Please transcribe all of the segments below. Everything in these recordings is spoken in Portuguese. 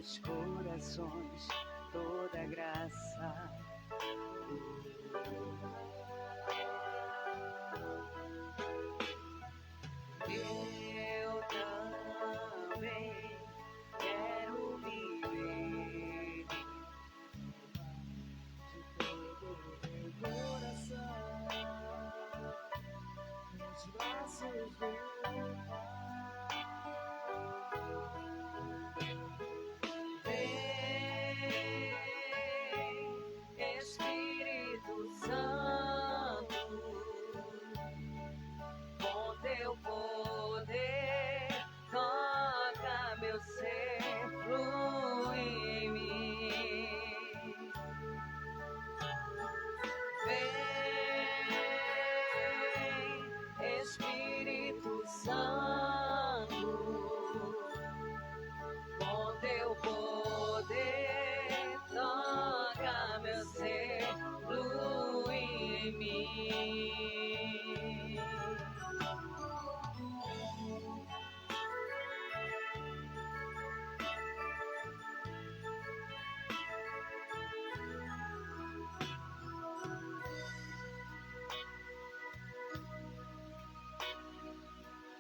os corações toda graça. Eu também quero viver de todo o meu coração, nos braços do Vem, Espírito Santo, com teu poder, toca meu ser, flui em mim. Vem, Espírito Santo, com teu poder, toca meu ser, flui em mim.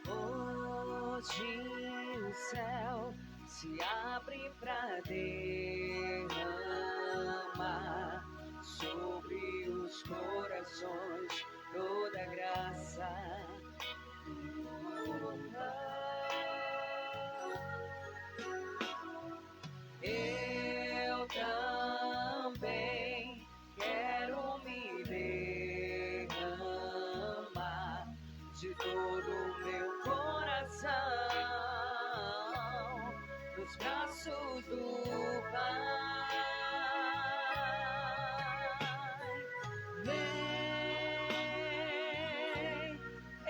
Hoje o céu se abre pra derramar sobre os corações toda graça. Eu também quero me derramar de todo o meu coração nos braços do Pai. Vem,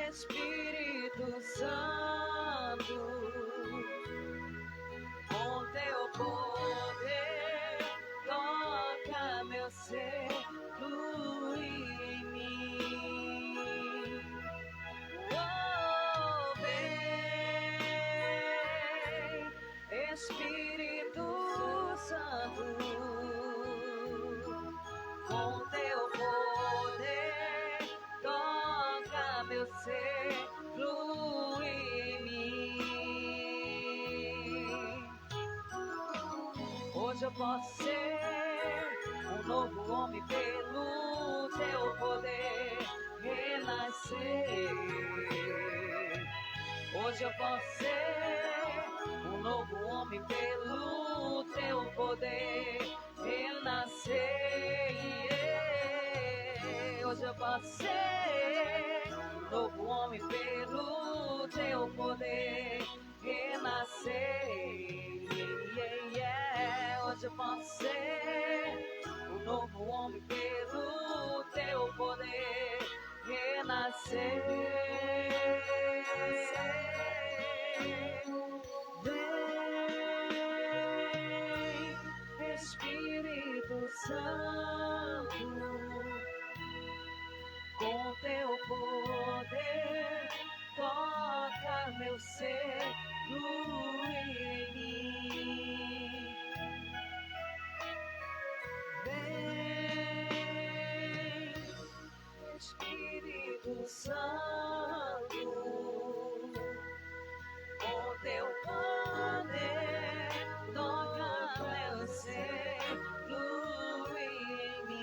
Espírito Santo, com teu poder, toca meu ser, flui em mim. Oh, vem, Espírito Santo, com teu poder, toca meu ser, flui em mim. Hoje eu posso ser um novo homem pelo teu poder renascer. Hoje eu posso ser um novo homem pelo teu poder renascer. Hoje eu posso ser um novo homem pelo teu poder renascer. Hoje eu posso ser um novo homem pelo teu poder renascer. Vem, Espírito Santo, com teu poder, toca meu ser, flui em mim. Vem, Espírito Santo, com teu poder, toca meu ser, flui em mim.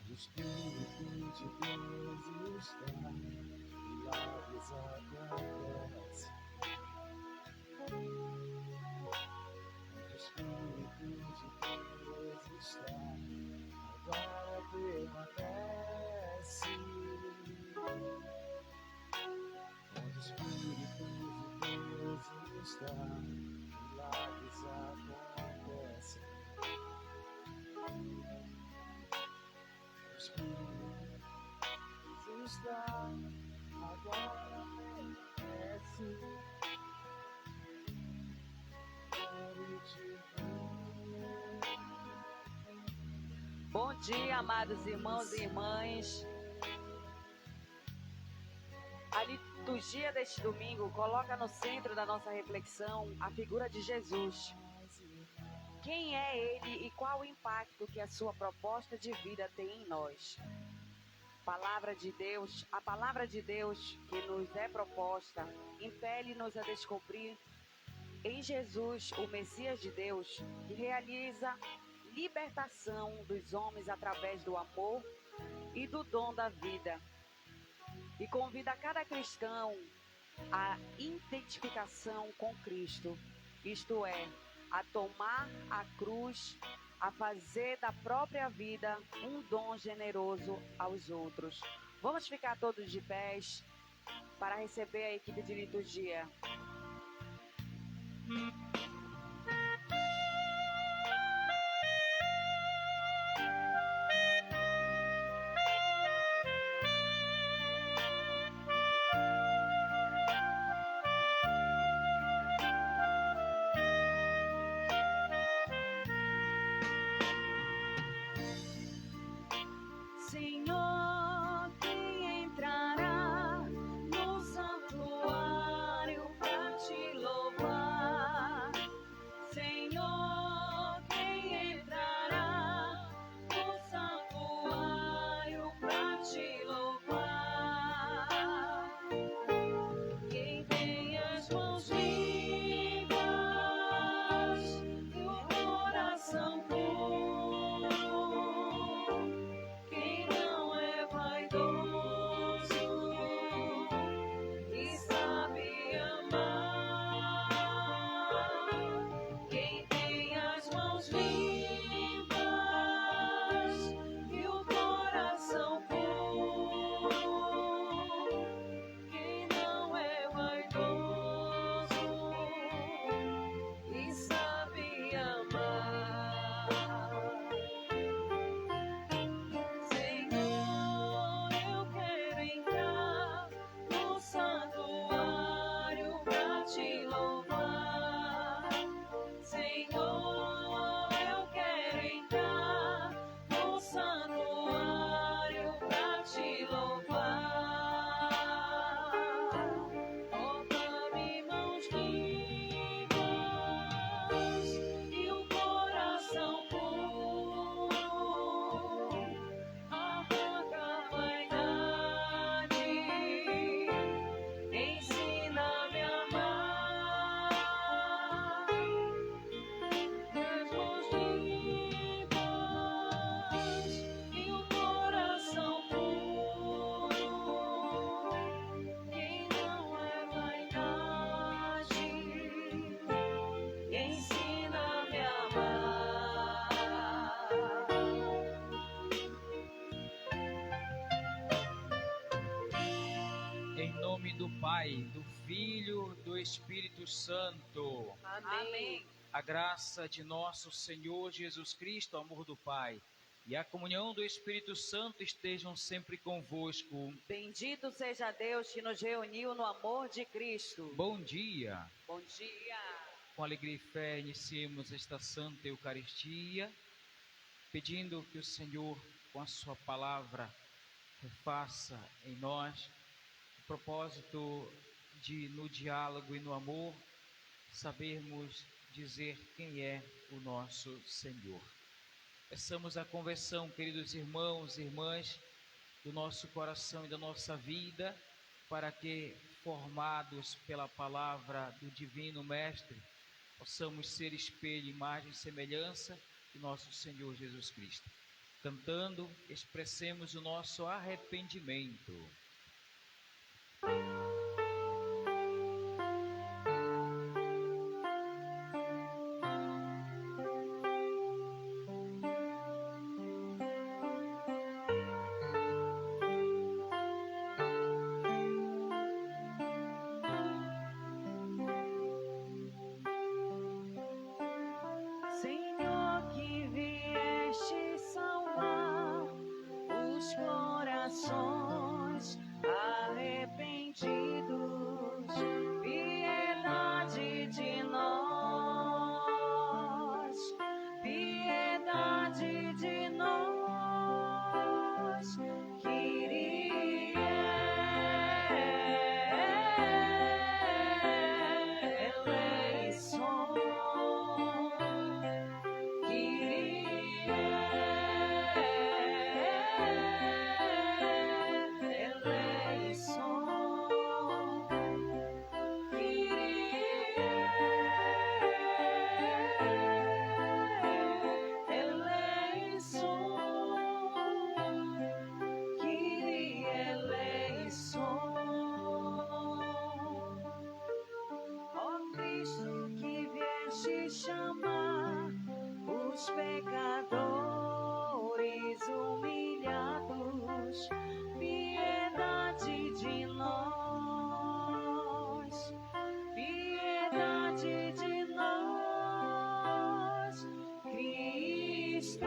O Espírito de Deus está, milagres acontecem. O Espírito de Deus está, agora permanece. está, milagres acontecem. O Espírito está, agora desce. Quero te ver. Bom dia, amados irmãos e irmãs. A liturgia deste domingo coloca no centro da nossa reflexão a figura de Jesus. Quem é Ele e qual o impacto que a sua proposta de vida tem em nós? A palavra de Deus que nos é proposta, impele-nos a descobrir em Jesus, o Messias de Deus, que realiza libertação dos homens através do amor e do dom da vida. E convida cada cristão à identificação com Cristo, isto é, a tomar a cruz, a fazer da própria vida um dom generoso aos outros. Vamos ficar todos de pés para receber a equipe de liturgia. Senhor, quem entrará no santuário para te louvar? Senhor, quem entrará no santuário para te louvar? Quem tem as mãos limpas e o coração puro, quem não é vaidoso e sabe amar, quem tem as mãos limpas e o coração puro, quem não é vaidoso e sabe amar. Senhor, eu quero entrar no santuário para te louvar. Senhor, eu quero entrar no santuário para te louvar. Toca-me mãos limpas e o coração puro. Arranca a vaidade, ensina-me a amar. As mãos limpas e o coração puro, quem não é vaidade, ensina-me a amar. Em nome do Pai, do Filho, do Espírito Santo. Amém. A graça de nosso Senhor Jesus Cristo, o amor do Pai e a comunhão do Espírito Santo estejam sempre convosco. Bendito seja Deus que nos reuniu no amor de Cristo. Bom dia. Bom dia. Com alegria e fé, iniciemos esta Santa Eucaristia, pedindo que o Senhor, com a sua palavra, refaça em nós o propósito de, no diálogo e no amor, sabermos dizer quem é o nosso Senhor. Peçamos a conversão, queridos irmãos e irmãs, do nosso coração e da nossa vida, para que, formados pela palavra do Divino Mestre, possamos ser espelho, imagem e semelhança de nosso Senhor Jesus Cristo. Cantando, expressemos o nosso arrependimento. te chamar os pecadores humilhados, piedade de nós, piedade de nós, Cristo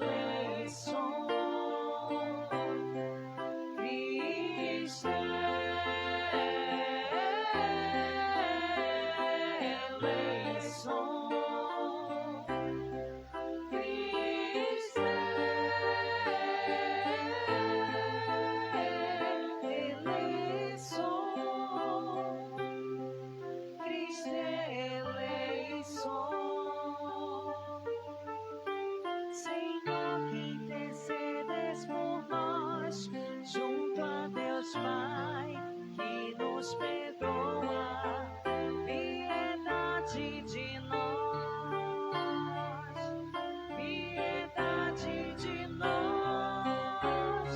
eleição, Cristo eleição, Cristo eleição, Cristo eleição. Senhor, que intercedes por nós, junto a Deus Pai, que nos perdoa, piedade de nós, piedade de nós,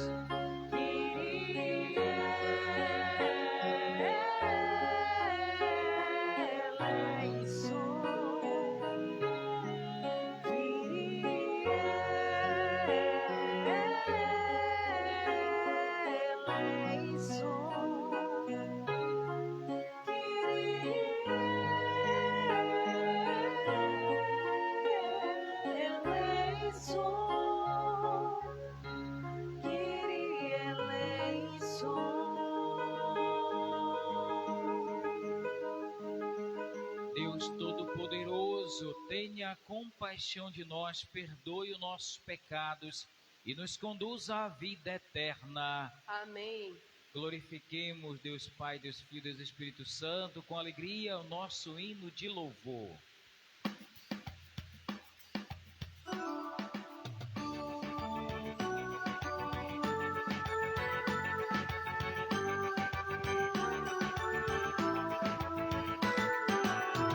Deus Todo-Poderoso, tenha compaixão de nós, perdoe os nossos pecados e nos conduza à vida eterna. Amém. Glorifiquemos Deus Pai, Deus Filho, Deus Espírito Santo, com alegria o nosso hino de louvor.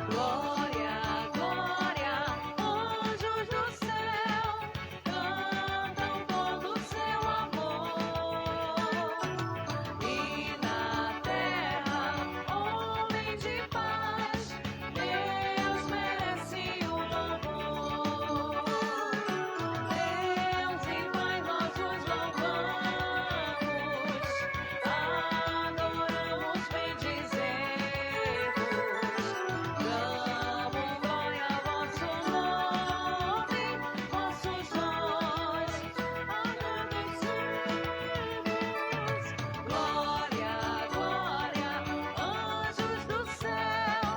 glória, glória, anjos do céu, cantam todo o seu amor. E na terra, homem de paz, Deus merece o louvor. Deus e Pai, nós os louvamos, adoramos, bendizemos. Damos glória a vosso nome, vossos nós agradecemos. Glória, glória, anjos do céu,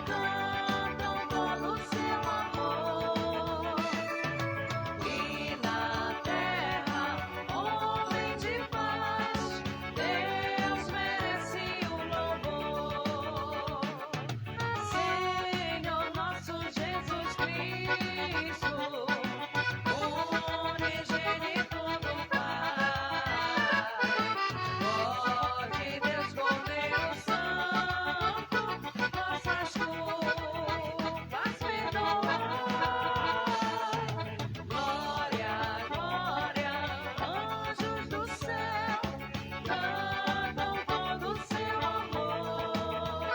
cantam todo o seu amor. E na terra, homem de paz, Deus merece o louvor. Senhor nosso Jesus Cristo, unigênito do Pai, ó de Deus Cordeiro Santo, nossas culpas perdoai. Glória, glória, anjos do céu, cantam todo o seu amor.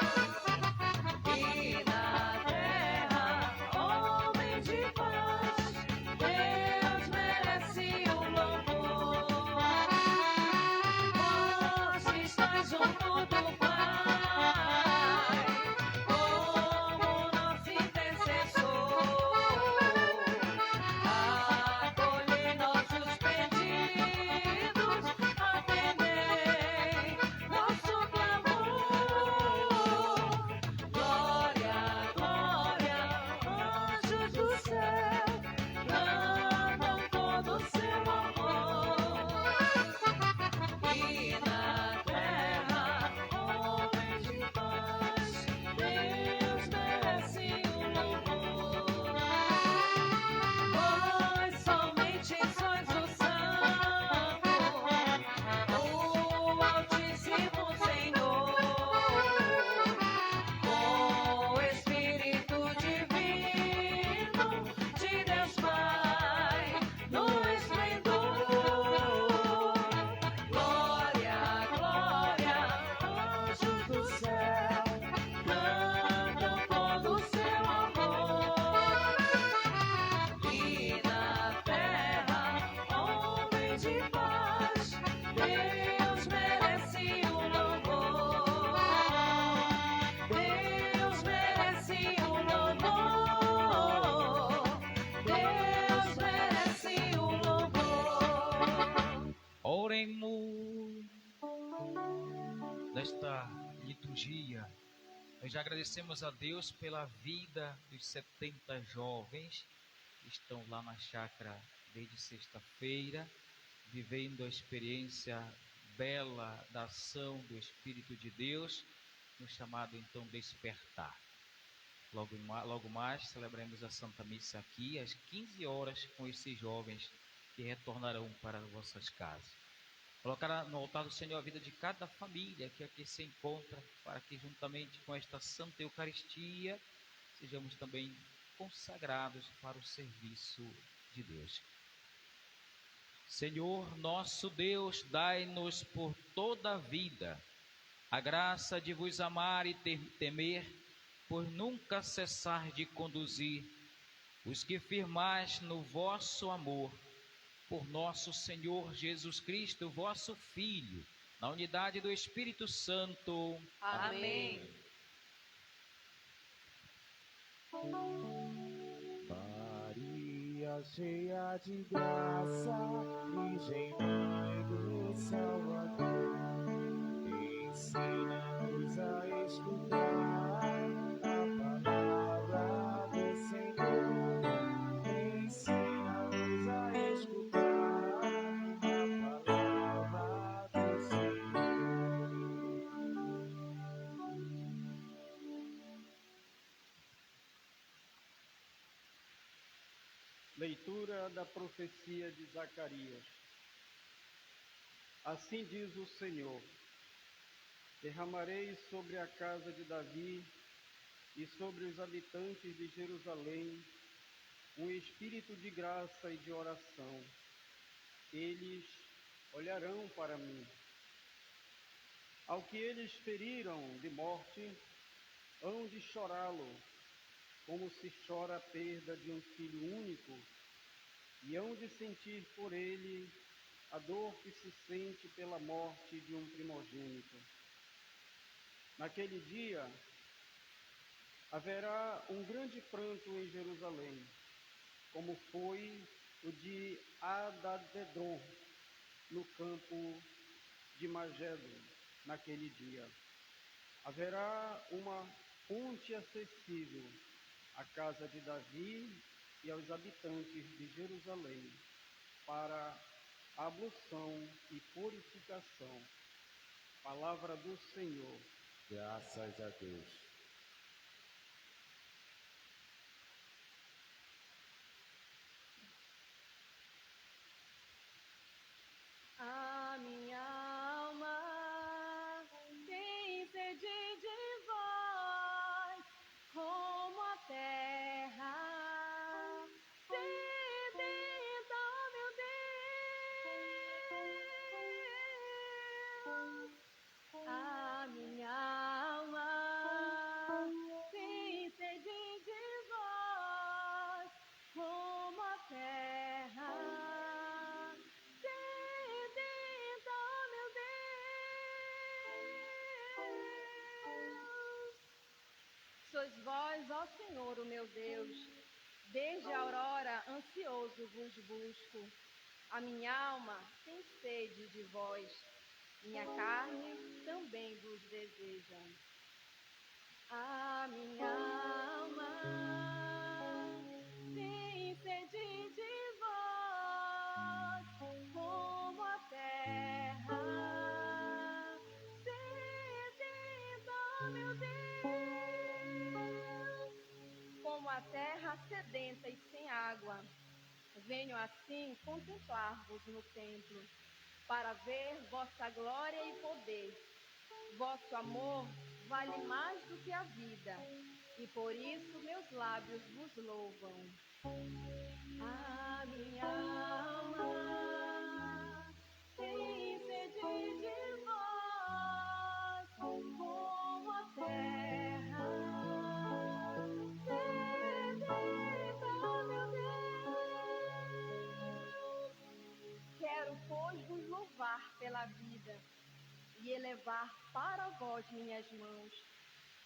E na terra, homem de paz, nesta liturgia. Nós já agradecemos a Deus pela vida dos 70 jovens que estão lá na chácara desde sexta-feira, vivendo a experiência bela da ação do Espírito de Deus, no chamado então despertar. Logo mais celebraremos a Santa Missa aqui às 15 horas com esses jovens que retornarão para vossas casas. Colocar no altar do Senhor a vida de cada família que aqui se encontra, para que juntamente com esta Santa Eucaristia sejamos também consagrados para o serviço de Deus. Senhor nosso Deus, dai-nos por toda a vida a graça de vos amar e temer, por nunca cessar de conduzir os que firmais no vosso amor, por nosso Senhor Jesus Cristo, vosso Filho, na unidade do Espírito Santo. Amém. Maria, cheia de graça, Virgem Mãe do Salvador, ensina-nos a escutar a palavra do Senhor. Ensina-nos a escutar a palavra do Senhor. Leitura da profecia de Zacarias. Assim diz o Senhor: derramarei sobre a casa de Davi e sobre os habitantes de Jerusalém um espírito de graça e de oração. Eles olharão para mim. Ao que eles feriram de morte, hão de chorá-lo, como se chora a perda de um filho único, e hão de sentir por ele a dor que se sente pela morte de um primogênito. Naquele dia haverá um grande pranto em Jerusalém, como foi o de Adad-Edom, no campo de Magedon. Naquele dia haverá uma fonte acessível à casa de Davi e aos habitantes de Jerusalém, para ablução e purificação. Palavra do Senhor. Graças a Deus. A minha alma tem sede de vós, como a terra sedenta, meu Deus. A minha alma tem sede de vós, como a terra sedenta, meu Deus. Sois vós, ó Senhor, o meu Deus, desde a aurora ansioso vos busco. A minha alma tem sede de vós, minha carne também vos deseja. A minha alma tem sede de vós, como a terra sedenta, meu Deus. Como a terra sedenta e sem água, venho assim contemplar-vos no templo, para ver vossa glória e poder. Vosso amor vale mais do que a vida, e por isso meus lábios vos louvam. A minha alma tem sede de vós, como a terra sedenta, meu Deus. Quero, pois, vos louvar pela vida e elevar para vós minhas mãos.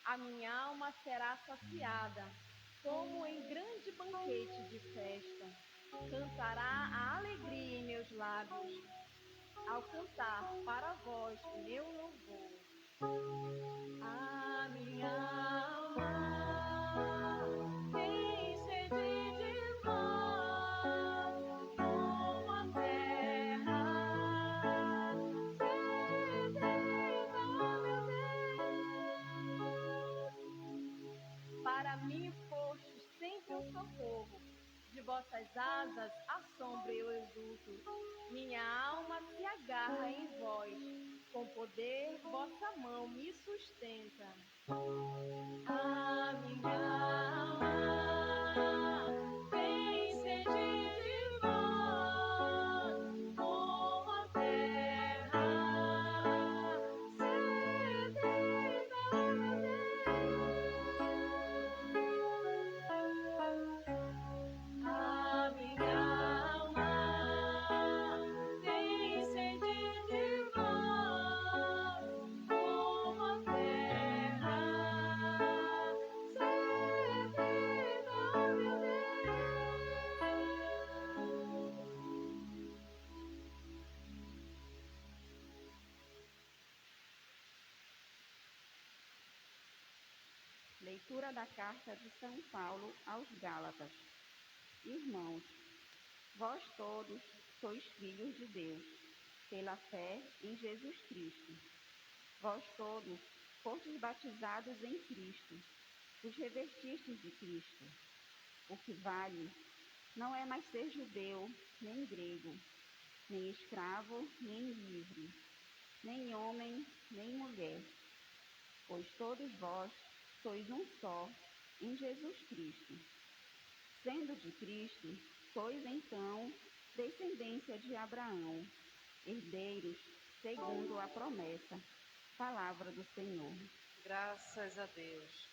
A minha alma será saciada, como em grande banquete de festa. Cantará a alegria em meus lábios, ao cantar para vós meu louvor. vossas asas, à sombra eu exulto. Minha alma se agarra em vós, com poder vossa mão me sustenta. A minha alma tem sede de vós, como a terra sedenta, ó meu Deus. A minha alma tem sede de vós, como a terra sedenta, ó meu Deus. Leitura da carta de São Paulo aos Gálatas. Irmãos, vós todos sois filhos de Deus, pela fé em Jesus Cristo. Vós todos fostes batizados em Cristo, vos revestistes de Cristo. O que vale não é mais ser judeu, nem grego, nem escravo, nem livre, nem homem, nem mulher, pois todos vós sois um só em Jesus Cristo. Sendo de Cristo, sois então descendência de Abraão, herdeiros segundo a promessa. Palavra do Senhor. Graças a Deus.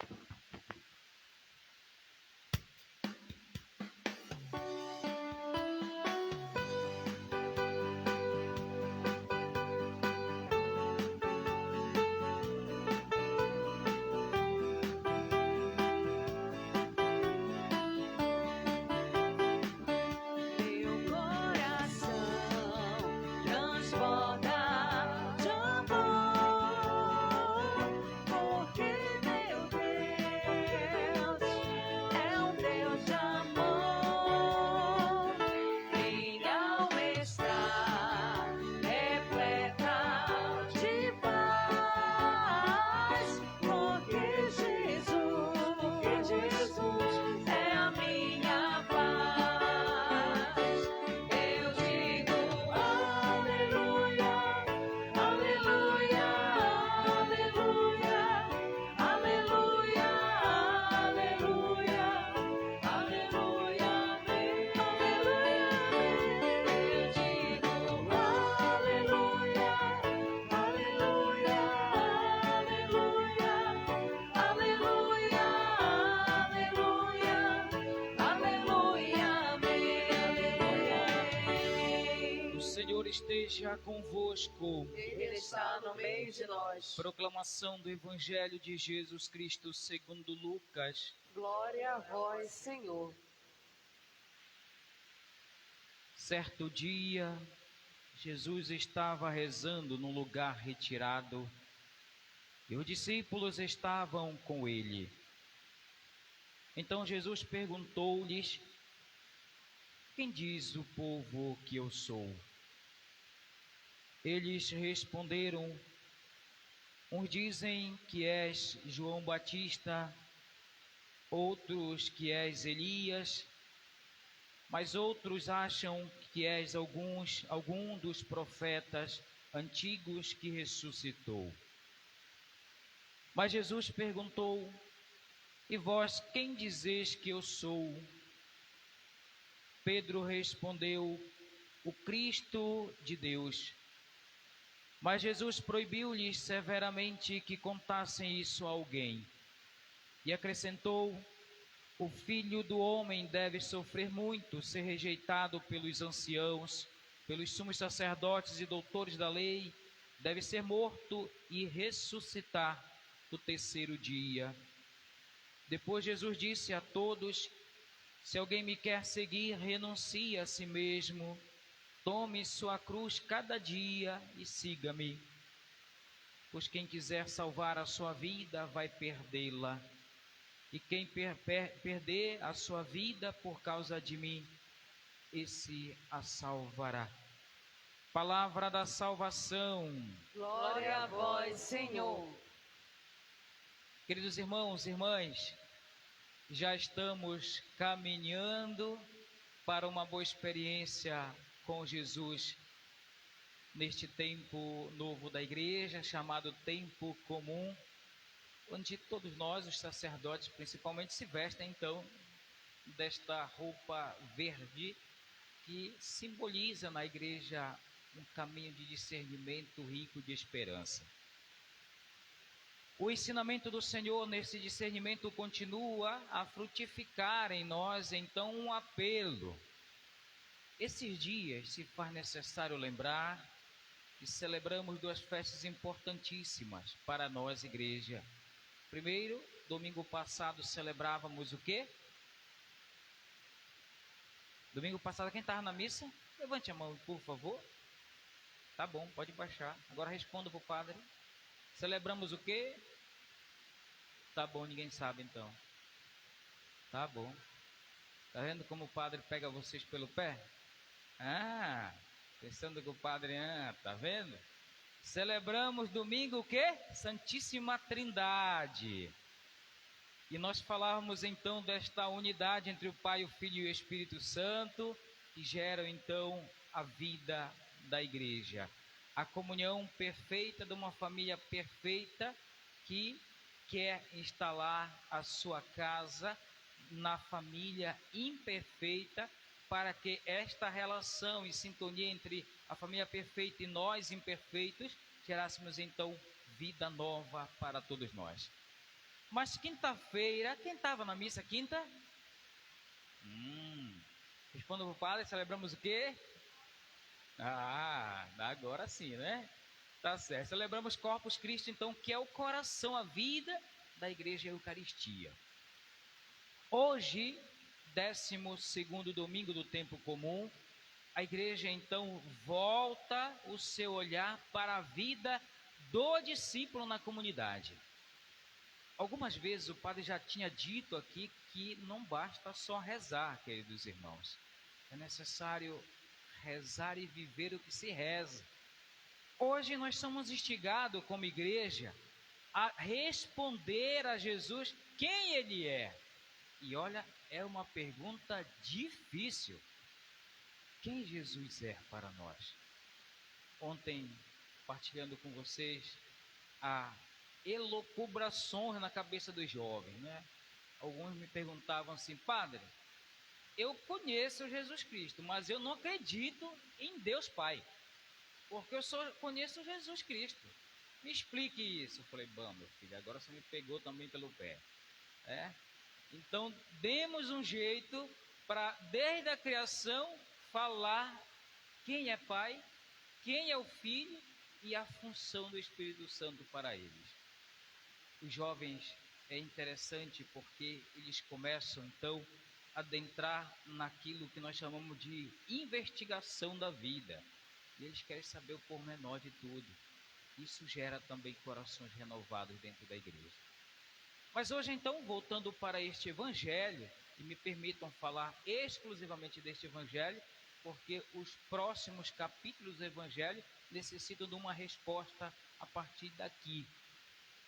Meu coração transborda de amor, porque meu Deus é um Deus de amor. Minha alma está repleta de paz, porque Jesus é a minha paz. Eu digo aleluia, aleluia, aleluia, aleluia, aleluia, aleluia, amém, aleluia, amém. Eu digo aleluia, aleluia, aleluia, aleluia, aleluia, amém, aleluia. O Senhor esteja convosco. Ele está no meio de nós. Proclamação do Evangelho de Jesus Cristo segundo Lucas. Glória a vós, Senhor. Certo dia, Jesus estava rezando num lugar retirado e os discípulos estavam com ele. Então Jesus perguntou-lhes: quem diz o povo que eu sou? Eles responderam: uns dizem que és João Batista, outros que és Elias, mas outros acham que és algum dos profetas antigos que ressuscitou. Mas Jesus perguntou: e vós quem dizeis que eu sou? Pedro respondeu: o Cristo de Deus. Mas Jesus proibiu-lhes severamente que contassem isso a alguém. E acrescentou: o Filho do Homem deve sofrer muito, ser rejeitado pelos anciãos, pelos sumos sacerdotes e doutores da lei, deve ser morto e ressuscitar no terceiro dia. Depois Jesus disse a todos: se alguém me quer seguir, renuncie a si mesmo, tome sua cruz cada dia e siga-me. Pois quem quiser salvar a sua vida vai perdê-la, e quem perder a sua vida por causa de mim, esse a salvará. Palavra da salvação. Glória a vós, Senhor. Queridos irmãos e irmãs, já estamos caminhando para uma boa experiência com Jesus neste tempo novo da igreja, chamado tempo comum, onde todos nós, os sacerdotes principalmente, se vestem então desta roupa verde que simboliza na igreja um caminho de discernimento rico de esperança. O ensinamento do Senhor nesse discernimento continua a frutificar em nós, então, um apelo. Esses dias se faz necessário lembrar que celebramos duas festas importantíssimas para nós, igreja. Primeiro, domingo passado celebrávamos o quê? Domingo passado, quem estava na missa? Levante a mão, por favor. Tá bom, pode baixar. Agora responda para o padre. Celebramos o quê? Tá bom, ninguém sabe então. Tá bom. Tá vendo como o padre pega vocês pelo pé? Pensando que o padre... tá vendo? Celebramos domingo o quê? Santíssima Trindade. E nós falávamos então desta unidade entre o Pai, o Filho e o Espírito Santo, que geram então a vida da igreja. A comunhão perfeita de uma família perfeita que quer instalar a sua casa na família imperfeita, para que esta relação e sintonia entre a família perfeita e nós imperfeitos gerássemos então vida nova para todos nós. Mas quinta-feira, quem estava na missa quinta? Responda para o padre, celebramos o quê? Agora sim, né? Tá certo. Celebramos Corpus Christi, então, que é o coração, a vida da igreja Eucaristia. Hoje, 12º domingo do tempo comum, a igreja então volta o seu olhar para a vida do discípulo na comunidade. Algumas vezes o padre já tinha dito aqui que não basta só rezar, queridos irmãos. É necessário rezar e viver o que se reza. Hoje nós somos instigados como igreja a responder a Jesus quem Ele é. E olha, é uma pergunta difícil. Quem Jesus é para nós? Ontem, partilhando com vocês, a elucubrações na cabeça dos jovens, né? Alguns me perguntavam assim: padre, eu conheço Jesus Cristo, mas eu não acredito em Deus Pai, porque eu só conheço Jesus Cristo. Me explique isso. Eu falei: bom, meu filho, agora você me pegou também pelo pé. Então, demos um jeito para, desde a criação, falar quem é Pai, quem é o Filho e a função do Espírito Santo para eles. Os jovens é interessante porque eles começam então a adentrar naquilo que nós chamamos de investigação da vida. E eles querem saber o pormenor de tudo. Isso gera também corações renovados dentro da igreja. Mas hoje então, voltando para este evangelho, e me permitam falar exclusivamente deste evangelho, porque os próximos capítulos do evangelho necessitam de uma resposta a partir daqui.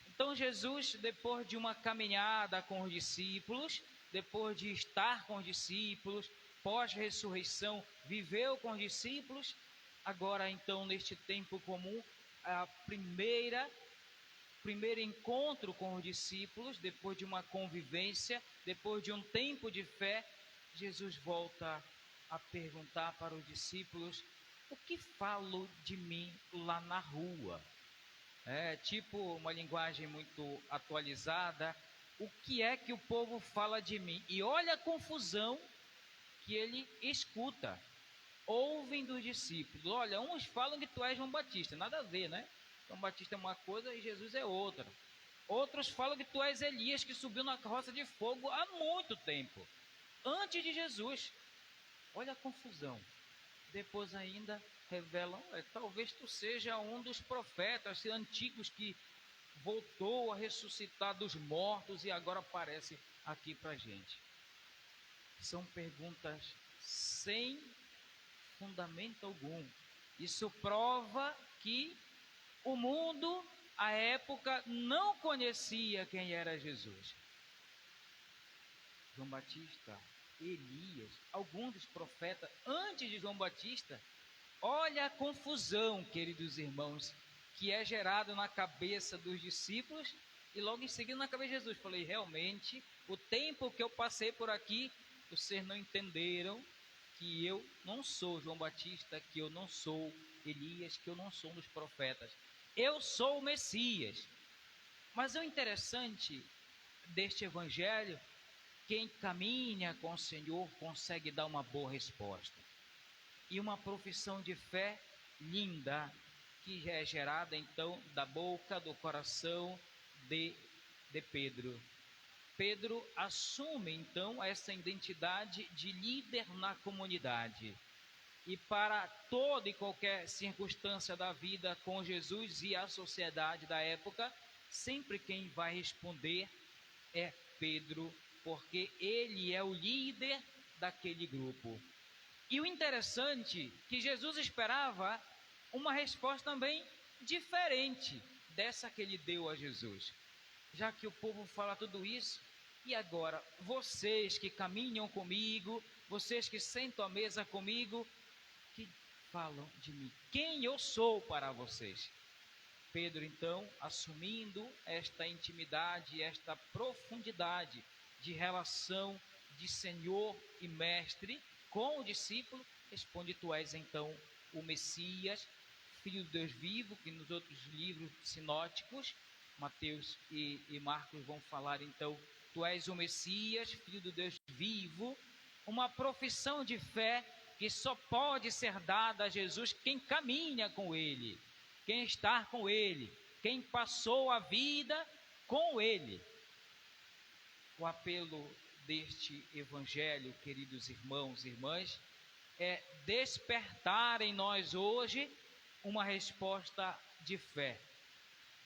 Então Jesus, depois de uma caminhada com os discípulos, depois de estar com os discípulos, pós-ressurreição, viveu com os discípulos, agora então neste tempo comum, a primeiro encontro com os discípulos, depois de uma convivência, depois de um tempo de fé, Jesus volta a perguntar para os discípulos: o que falo de mim lá na rua? Tipo uma linguagem muito atualizada, o que é que o povo fala de mim? E olha a confusão que ele escuta. Ouvem dos discípulos: olha, uns falam que tu és João Batista, nada a ver, né? João Batista é uma coisa e Jesus é outra. Outros falam que tu és Elias, que subiu na carroça de fogo há muito tempo, antes de Jesus. Olha a confusão. Depois ainda revelam: talvez tu seja um dos profetas antigos que voltou a ressuscitar dos mortos e agora aparece aqui para a gente. São perguntas sem fundamento algum. Isso prova que o mundo, à época, não conhecia quem era Jesus. João Batista Elias, algum dos profetas antes de João Batista. Olha a confusão, queridos irmãos, que é gerada na cabeça dos discípulos e logo em seguida na cabeça de Jesus. Falei, realmente, o tempo que eu passei por aqui, vocês não entenderam que eu não sou João Batista, que eu não sou Elias, que eu não sou um dos profetas. Eu sou o Messias. Mas o interessante deste evangelho, quem caminha com o Senhor consegue dar uma boa resposta. E uma profissão de fé linda, que é gerada então da boca, do coração de Pedro. Pedro assume então essa identidade de líder na comunidade. E para toda e qualquer circunstância da vida com Jesus e a sociedade da época, sempre quem vai responder é Pedro, porque ele é o líder daquele grupo. E o interessante é que Jesus esperava uma resposta também diferente dessa que ele deu a Jesus. Já que o povo fala tudo isso, e agora, vocês que caminham comigo, vocês que sentam à mesa comigo, que falam de mim, quem eu sou para vocês? Pedro, então, assumindo esta intimidade, esta profundidade de relação de Senhor e Mestre com o discípulo, responde, tu és então o Messias, Filho do Deus vivo, que nos outros livros sinóticos, Mateus e Marcos vão falar então, tu és o Messias, Filho do Deus vivo, uma profissão de fé que só pode ser dada a Jesus quem caminha com Ele, quem está com Ele, quem passou a vida com Ele. O apelo deste evangelho, queridos irmãos e irmãs, é despertar em nós hoje uma resposta de fé,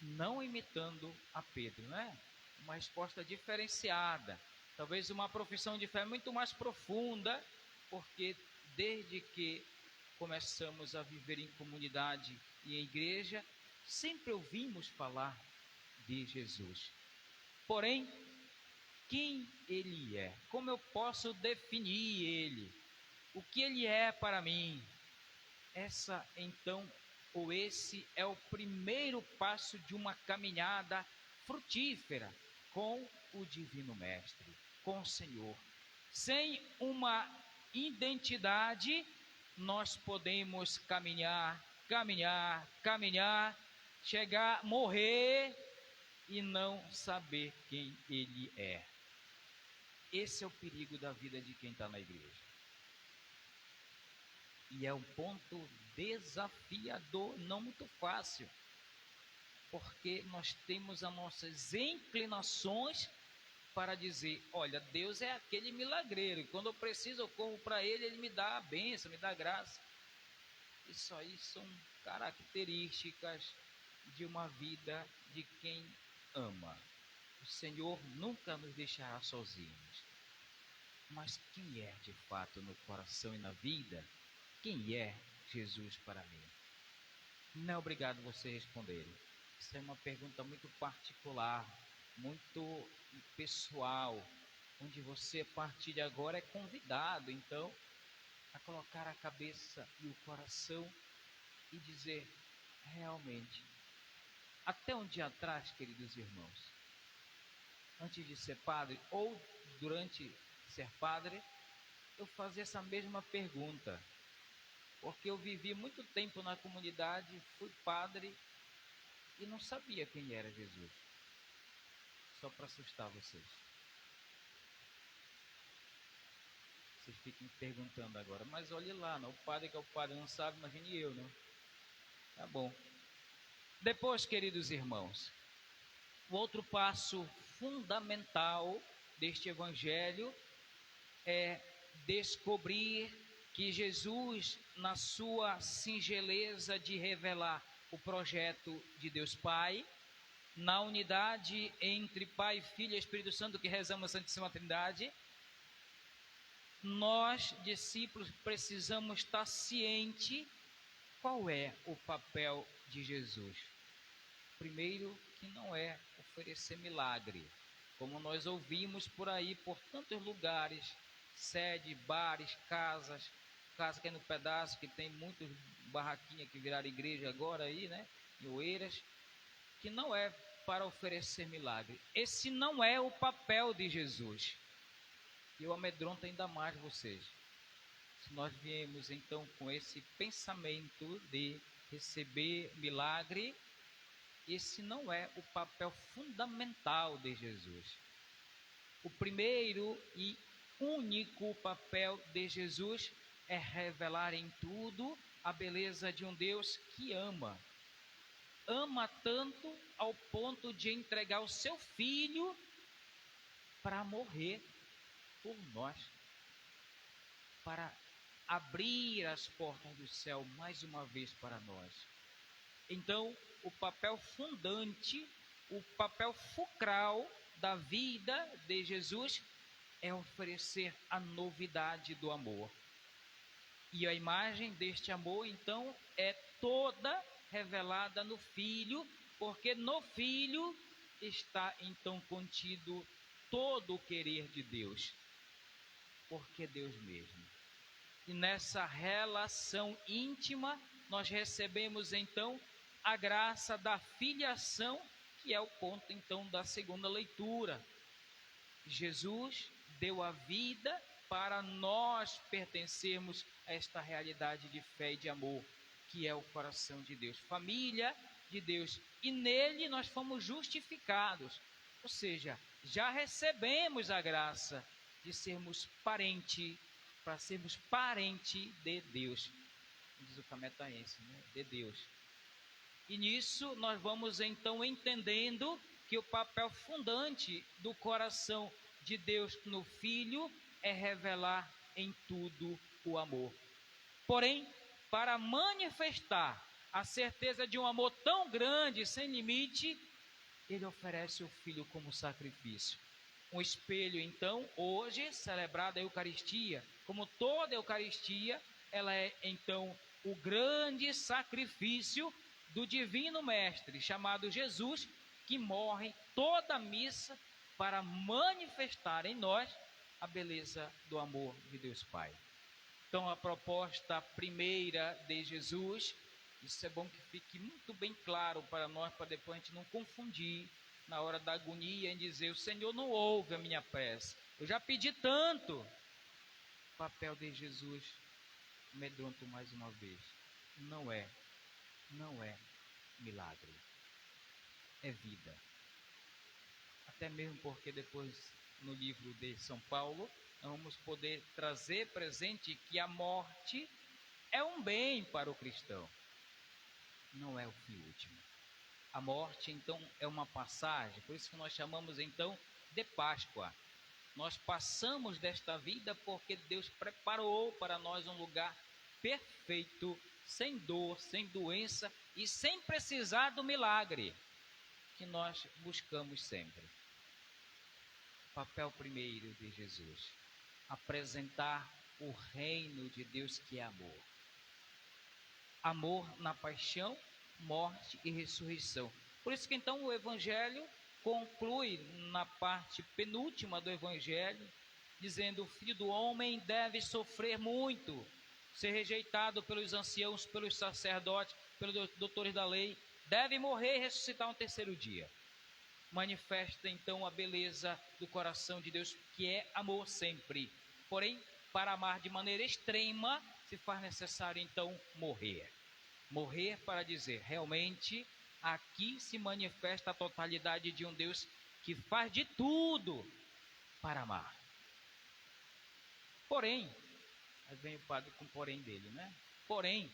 não imitando a Pedro, né? Uma resposta diferenciada, talvez uma profissão de fé muito mais profunda, porque desde que começamos a viver em comunidade e em igreja, sempre ouvimos falar de Jesus. Porém, quem Ele é? Como eu posso definir Ele? O que Ele é para mim? Essa, então, ou esse é o primeiro passo de uma caminhada frutífera com o Divino Mestre, com o Senhor. Sem uma identidade, nós podemos caminhar, chegar, morrer e não saber quem Ele é. Esse é o perigo da vida de quem está na igreja. E é um ponto desafiador, não muito fácil, porque nós temos as nossas inclinações para dizer, olha, Deus é aquele milagreiro, e quando eu preciso eu corro para Ele, Ele me dá a bênção, me dá a graça. Isso aí são características de uma vida de quem ama. O Senhor nunca nos deixará sozinhos. Mas quem é de fato no coração e na vida? Quem é Jesus para mim? Não é obrigado você responder. Isso é uma pergunta muito particular, muito pessoal, onde você a partir de agora é convidado então a colocar a cabeça e o coração e dizer, realmente, até um dia atrás, queridos irmãos, antes de ser padre ou durante ser padre, eu fazia essa mesma pergunta, porque eu vivi muito tempo na comunidade, fui padre e não sabia quem era Jesus. Só para assustar vocês. Vocês ficam perguntando agora, mas olhe lá, não, o padre que é o padre não sabe, imagine eu, não? Tá bom. Depois, queridos irmãos, o outro passo fundamental deste evangelho é descobrir que Jesus, na sua singeleza de revelar o projeto de Deus Pai, na unidade entre Pai, Filho e Espírito Santo, que rezamos a Santíssima Trindade, nós, discípulos, precisamos estar cientes qual é o papel de Jesus. Primeiro, que não é oferecer milagre, como nós ouvimos por aí, por tantos lugares, sede, bares, casas, casa que é no pedaço, que tem muitos barraquinhas que viraram igreja agora aí, né? Em Oeiras, que não é para oferecer milagre. Esse não é o papel de Jesus. E eu amedronto ainda mais vocês. Se nós viemos então com esse pensamento de receber milagre, esse não é o papel fundamental de Jesus. O primeiro e único papel de Jesus é revelar em tudo a beleza de um Deus que ama. Ama tanto ao ponto de entregar o seu Filho para morrer por nós, para abrir as portas do céu mais uma vez para nós. Então, o papel fundante, o papel fulcral da vida de Jesus é oferecer a novidade do amor. E a imagem deste amor, então, é toda revelada no Filho, porque no Filho está, então, contido todo o querer de Deus, porque Deus mesmo. E nessa relação íntima, nós recebemos, então, a graça da filiação, que é o ponto, então, da segunda leitura. Jesus deu a vida para nós pertencermos a esta realidade de fé e de amor, que é o coração de Deus, família de Deus. E nele nós fomos justificados, ou seja, já recebemos a graça de sermos parente, para sermos parente de Deus, diz o cametaense, né? De Deus. E nisso nós vamos então entendendo que o papel fundante do coração de Deus no Filho é revelar em tudo o amor. Porém, para manifestar a certeza de um amor tão grande, sem limite, ele oferece o Filho como sacrifício. Um espelho, então, hoje celebrada a Eucaristia, como toda a Eucaristia, ela é então o grande sacrifício do Divino Mestre, chamado Jesus, que morre toda a missa para manifestar em nós a beleza do amor de Deus Pai. Então, a proposta primeira de Jesus, isso é bom que fique muito bem claro para nós, para depois a gente não confundir na hora da agonia em dizer: o Senhor não ouve a minha prece, eu já pedi tanto. O papel de Jesus, amedronto mais uma vez, não é milagre, é vida. Até mesmo porque depois no livro de São Paulo nós vamos poder trazer presente que a morte é um bem para o cristão, não é o fim último. A morte então é uma passagem, por isso que nós chamamos então de Páscoa. Nós passamos desta vida porque Deus preparou para nós um lugar perfeito, sem dor, sem doença e sem precisar do milagre que nós buscamos sempre. Papel primeiro de Jesus: apresentar o reino de Deus, que é amor. Amor na paixão, morte e ressurreição. Por isso que então o Evangelho conclui na parte penúltima do Evangelho, dizendo: o Filho do Homem deve sofrer muito, ser rejeitado pelos anciãos, pelos sacerdotes, pelos doutores da lei, deve morrer e ressuscitar no terceiro dia. Manifesta então a beleza do coração de Deus, que é amor sempre. Porém, para amar de maneira extrema, se faz necessário então morrer. Morrer para dizer: realmente aqui se manifesta a totalidade de um Deus que faz de tudo para amar. Porém, aí vem o padre com o porém dele, né? Porém,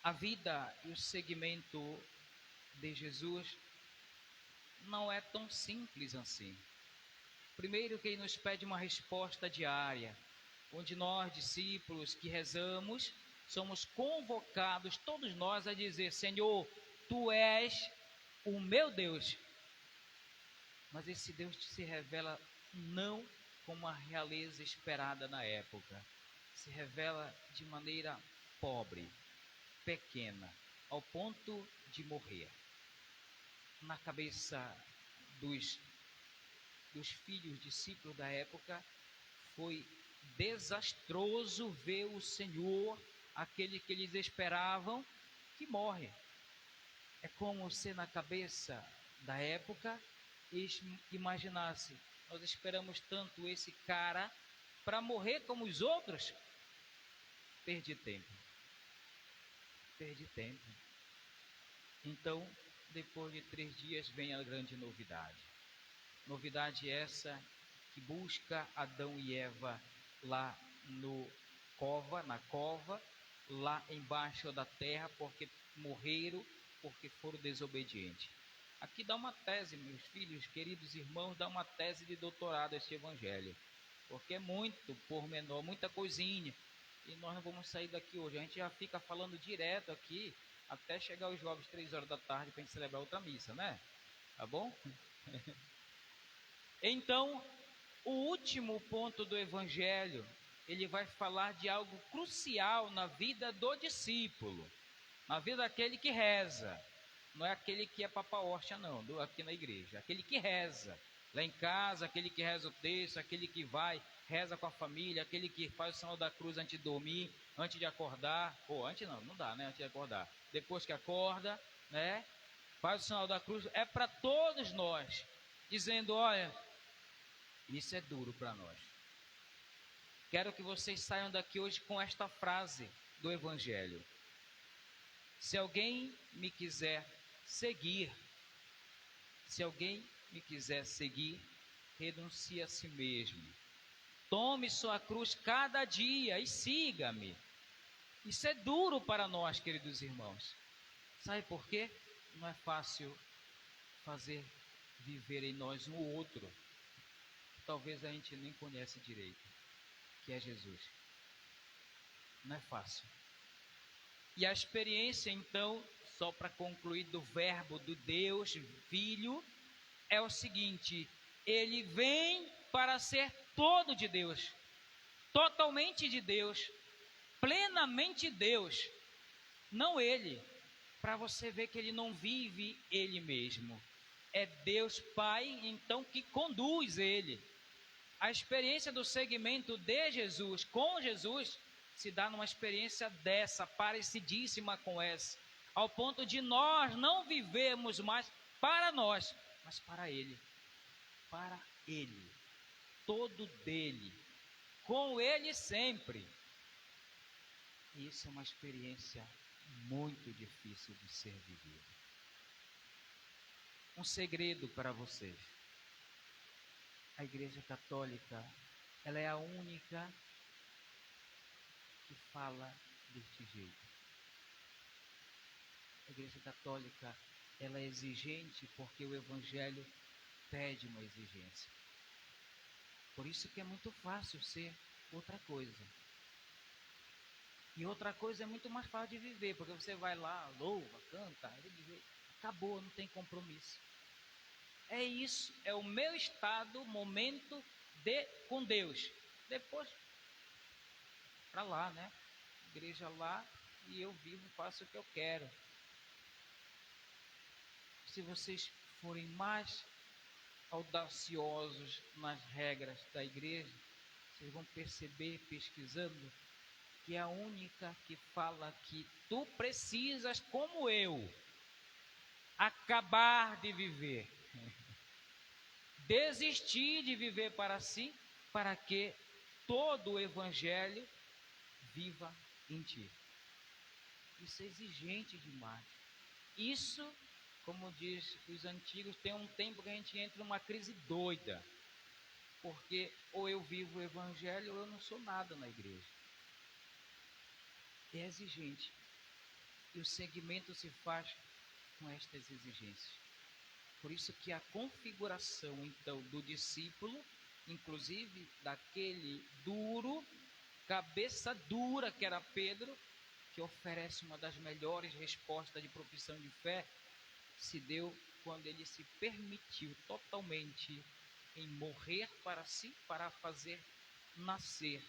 a vida e o seguimento de Jesus não é tão simples assim. Primeiro, que ele nos pede uma resposta diária, onde nós, discípulos que rezamos, somos convocados, todos nós, a dizer: Senhor, Tu és o meu Deus. Mas esse Deus se revela não como a realeza esperada na época. Se revela de maneira pobre, pequena, ao ponto de morrer. Na cabeça dos filhos discípulos da época, foi desastroso ver o Senhor, aquele que eles esperavam, que morre. É como se na cabeça da época eles imaginassem: nós esperamos tanto esse cara para morrer como os outros. Perdi tempo. Então, depois de 3 dias vem a grande novidade. Novidade essa que busca Adão e Eva lá na cova, lá embaixo da terra, porque morreram, porque foram desobedientes. Aqui dá uma tese, meus filhos, queridos irmãos, dá uma tese de doutorado esse evangelho, porque é muito pormenor, muita coisinha, e nós não vamos sair daqui hoje. A gente já fica falando direto aqui até chegar os jovens 3 horas da tarde para a gente celebrar outra missa, né? Tá bom? Então, o último ponto do evangelho, ele vai falar de algo crucial na vida do discípulo, na vida daquele que reza. Não é aquele que é papa hóstia, não, aqui na igreja. Aquele que reza lá em casa, aquele que reza o texto, aquele que vai, reza com a família, aquele que faz o sinal da cruz antes de dormir, antes de acordar. Antes não dá, né? Antes de acordar. Depois que acorda, né? Faz o sinal da cruz. É para todos nós, dizendo: olha, isso é duro para nós. Quero que vocês saiam daqui hoje com esta frase do evangelho: se alguém me quiser seguir, renuncie a si mesmo. Tome sua cruz cada dia e siga-me. Isso é duro para nós, queridos irmãos. Sabe por quê? Não é fácil fazer viver em nós um ou outro. Talvez a gente nem conhece direito, que é Jesus. Não é fácil. E a experiência, então, só para concluir, do verbo do Deus Filho, é o seguinte: ele vem para ser todo de Deus, totalmente de Deus, plenamente Deus, não ele, para você ver que ele não vive ele mesmo, é Deus Pai, então, que conduz ele. A experiência do seguimento de Jesus, com Jesus, se dá numa experiência dessa, parecidíssima com essa, ao ponto de nós não vivermos mais para nós, mas para Ele, todo dele, com Ele sempre. E isso é uma experiência muito difícil de ser vivida. Um segredo para vocês: a Igreja Católica, ela é a única que fala deste jeito. A Igreja Católica, ela é exigente porque o Evangelho pede uma exigência. Por isso que é muito fácil ser outra coisa. E outra coisa é muito mais fácil de viver, porque você vai lá, louva, canta, acabou, não tem compromisso. É isso, é o meu estado, momento com Deus. Depois, para lá, né? Igreja lá, e eu vivo, faço o que eu quero. Se vocês forem mais audaciosos nas regras da igreja, vocês vão perceber, pesquisando, que é a única que fala que tu precisas, como eu, acabar de viver, desistir de viver para si, para que todo o evangelho viva em ti. Isso é exigente demais. Isso, como diz os antigos, tem um tempo que a gente entra numa crise doida, porque ou eu vivo o evangelho ou eu não sou nada na igreja. É exigente, e o seguimento se faz com estas exigências. Por isso que a configuração, então, do discípulo, inclusive daquele duro, cabeça dura que era Pedro, que oferece uma das melhores respostas de profissão de fé, se deu quando ele se permitiu totalmente em morrer para si, para fazer nascer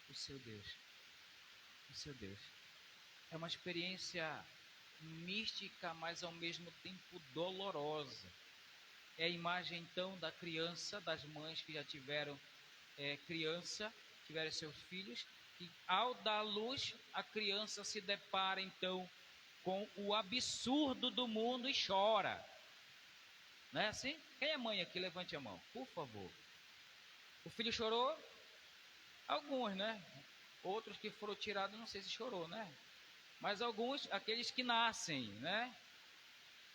o seu Deus. O seu Deus. É uma experiência mística, mas ao mesmo tempo dolorosa. É a imagem, então, da criança, das mães que já tiveram criança, tiverem seus filhos, e ao dar luz, a criança se depara então com o absurdo do mundo e chora. Não é assim? Quem é mãe aqui? Levante a mão, por favor. O filho chorou? Alguns, né? Outros que foram tirados, não sei se chorou, né? Mas alguns, aqueles que nascem, né?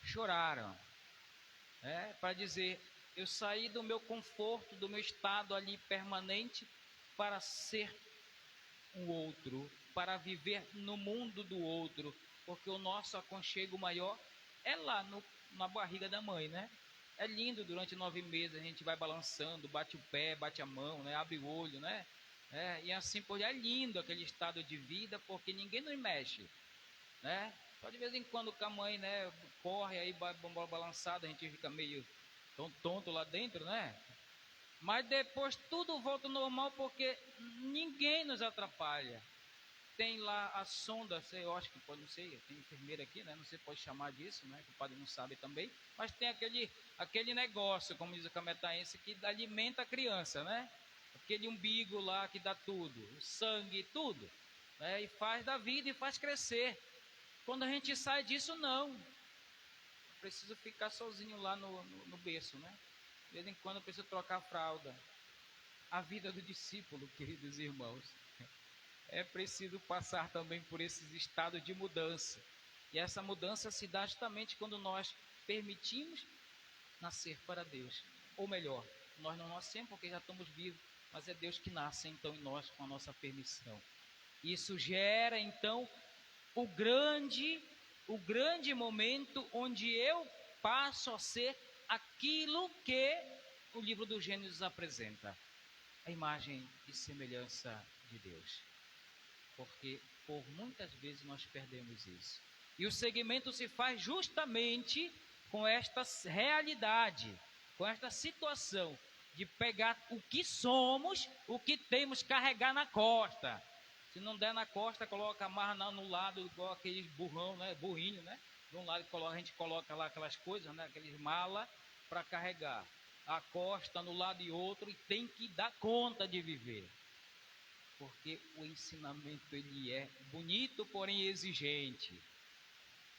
Choraram. Para dizer, eu saí do meu conforto, do meu estado ali permanente, para ser um outro, para viver no mundo do outro, porque o nosso aconchego maior é lá na barriga da mãe, né? É lindo, durante 9 meses a gente vai balançando, bate o pé, bate a mão, né? Abre o olho, né? E assim por diante. É lindo aquele estado de vida, porque ninguém nos mexe, né? Só de vez em quando com a mãe, né, corre aí, balançado, a gente fica meio tão tonto lá dentro, né? Mas depois tudo volta ao normal, porque ninguém nos atrapalha. Tem lá a sonda, eu acho que pode, não sei, tem enfermeira aqui, né? Não sei, pode chamar disso, né? Que o padre não sabe também. Mas tem aquele negócio, como diz o cametaense, que alimenta a criança, né? Aquele umbigo lá que dá tudo, o sangue, tudo, né? E faz da vida e faz crescer. Quando a gente sai disso, não. Eu preciso ficar sozinho lá no berço, né? De vez em quando eu preciso trocar a fralda. A vida do discípulo, queridos irmãos, é preciso passar também por esses estados de mudança. E essa mudança se dá justamente quando nós permitimos nascer para Deus. Ou melhor, nós não nascemos porque já estamos vivos, mas é Deus que nasce então em nós com a nossa permissão. Isso gera então o grande momento onde eu passo a ser aquilo que o livro do Gênesis apresenta, a imagem e semelhança de Deus. Porque por muitas vezes nós perdemos isso. E o segmento se faz justamente com esta realidade, com esta situação de pegar o que somos, o que temos, carregar na costa. Se não der na costa, coloca, amarra no lado, igual aqueles burrão, né? Burrinho, né? De um lado a gente coloca lá aquelas coisas, né? Aqueles mala para carregar. A costa no lado e outro, e tem que dar conta de viver. Porque o ensinamento ele é bonito, porém exigente.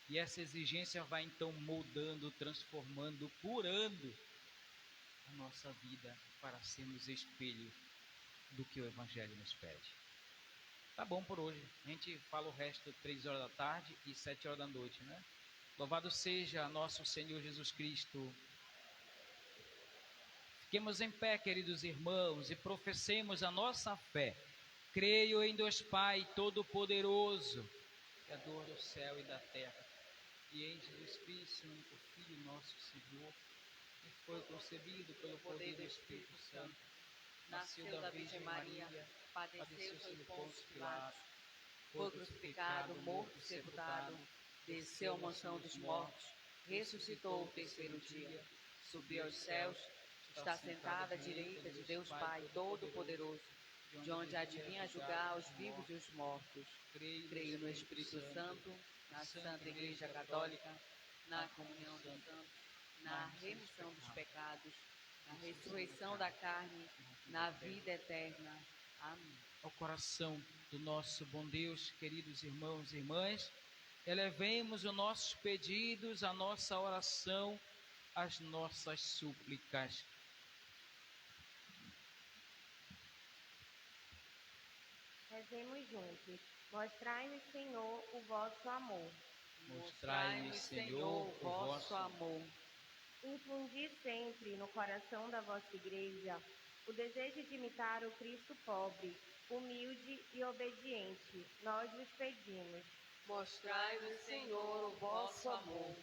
E essa exigência vai então moldando, transformando, curando a nossa vida para sermos espelho do que o Evangelho nos pede. Tá bom por hoje. A gente fala o resto 3 horas da tarde e 7 horas da noite, né? Louvado seja nosso Senhor Jesus Cristo. Fiquemos em pé, queridos irmãos, e professemos a nossa fé. Creio em Deus Pai Todo-Poderoso, Criador do céu e da terra, e em Jesus Cristo, único Filho nosso Senhor, que foi concebido pelo poder do Espírito Santo, nasceu da Virgem Maria, padeceu sob Pôncio Pilatos, foi crucificado, morto, sepultado, desceu à mansão dos mortos, ressuscitou o terceiro dia, subiu aos céus, está sentado à direita de Deus Pai Todo-Poderoso, de onde há de vir a julgar os vivos e os mortos. Creio no Espírito Santo, na Santa Igreja Católica, na comunhão dos santos, na remissão dos pecados, na ressurreição da carne, na vida eterna. Amém. Ao coração do nosso bom Deus, queridos irmãos e irmãs, elevemos os nossos pedidos, a nossa oração, as nossas súplicas. Rezemos juntos. Mostrai-nos, Senhor, o vosso amor. Mostrai-nos, Senhor, o vosso amor. Infundi sempre no coração da vossa Igreja o desejo de imitar o Cristo pobre, humilde e obediente. Nós vos pedimos. Mostrai-nos, Senhor, o vosso amor.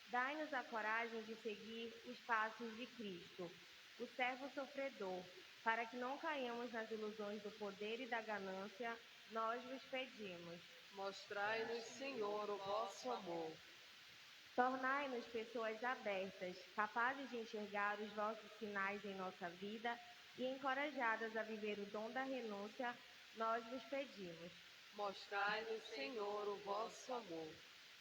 Dai-nos a coragem de seguir os passos de Cristo, o servo sofredor, para que não caiamos nas ilusões do poder e da ganância. Nós vos pedimos. Mostrai-nos, Senhor, o vosso amor. Tornai-nos pessoas abertas, capazes de enxergar os vossos sinais em nossa vida e encorajadas a viver o dom da renúncia. Nós vos pedimos. Mostrai-nos, Senhor, o vosso amor.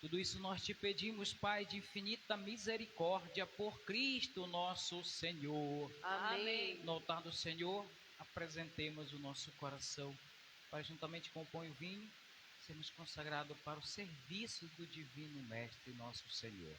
Tudo isso nós te pedimos, Pai, de infinita misericórdia, por Cristo nosso Senhor. Amém. No altar do Senhor, apresentemos o nosso coração para, juntamente com o pão e o vinho, sermos consagrados para o serviço do Divino Mestre, nosso Senhor.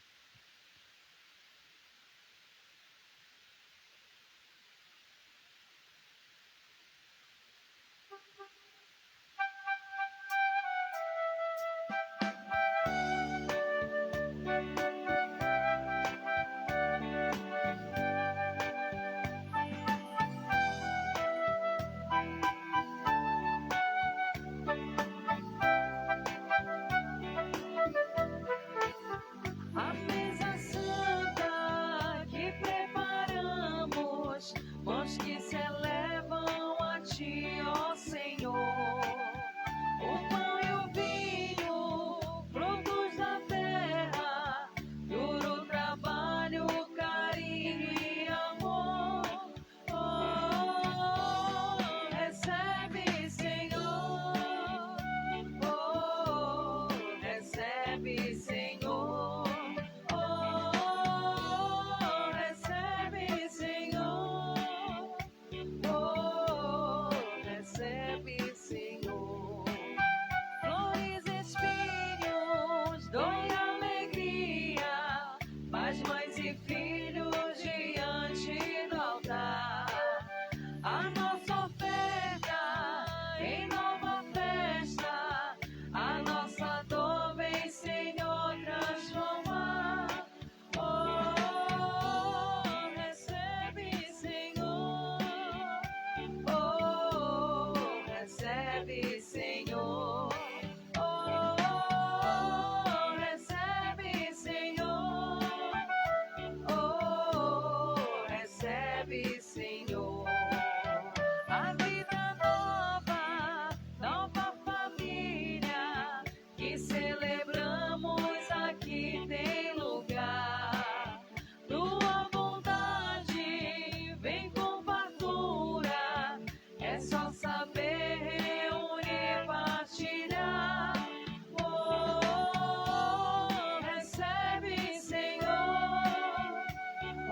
A mesa santa que preparamos, mãos que se elevam a ti, ó Senhor. O pão e o vinho, frutos da terra, duro trabalho, carinho e amor. Oh, recebe, Senhor. Oh, recebe, Senhor. Oh, recebe, Senhor. Oh, recebe, Senhor. Flores, espinhos, dor e alegria, pais, mães e filhos diante do altar. A nossa oferta em nova festa, a nossa dor vem, Senhor, transformar. Oh, recebe, Senhor. Oh, recebe, Senhor. Oh, recebe, Senhor. Oh, recebe, Senhor. A vida nova, nova família que celebramos aqui tem lugar. Tua bondade vem com fartura, é só saber reunir, partilhar. Oh, recebe, Senhor.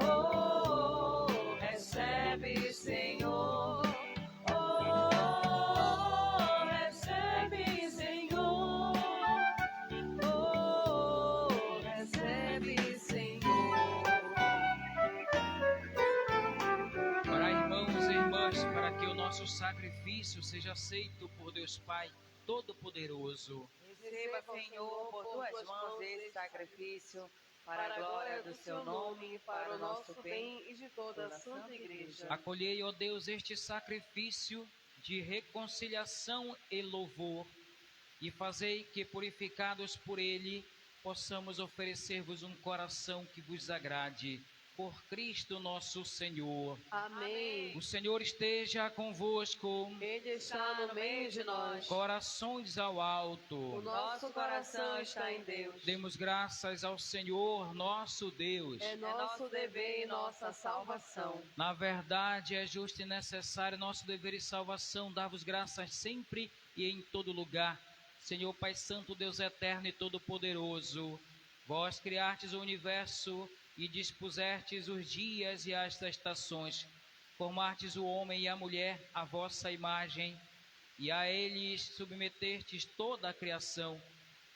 Oh, recebe, Senhor. Oh, recebe, Senhor. Oh, recebe, Senhor. Orai, irmãos e irmãs, para que o nosso sacrifício seja aceito por Deus Pai Todo-Poderoso. Receba, Senhor, por tuas mãos esse sacrifício, para a glória do seu nome, para o nosso bem e de toda a Santa Igreja. Acolhei, ó Deus, este sacrifício de reconciliação e louvor, e fazei que, purificados por ele, possamos oferecer-vos um coração que vos agrade. Por Cristo nosso Senhor. Amém. O Senhor esteja convosco. Ele está no meio de nós. Corações ao O alto. nosso coração está em Deus. Demos graças ao Senhor, nosso Deus. É nosso dever e nossa salvação. Na verdade, é justo e necessário nosso dever e salvação dar-vos graças sempre e em todo lugar. Senhor Pai Santo, Deus eterno e todo-poderoso, vós criastes o universo e dispusestes os dias e as estações, formastes o homem e a mulher à vossa imagem, e a eles submetestes toda a criação,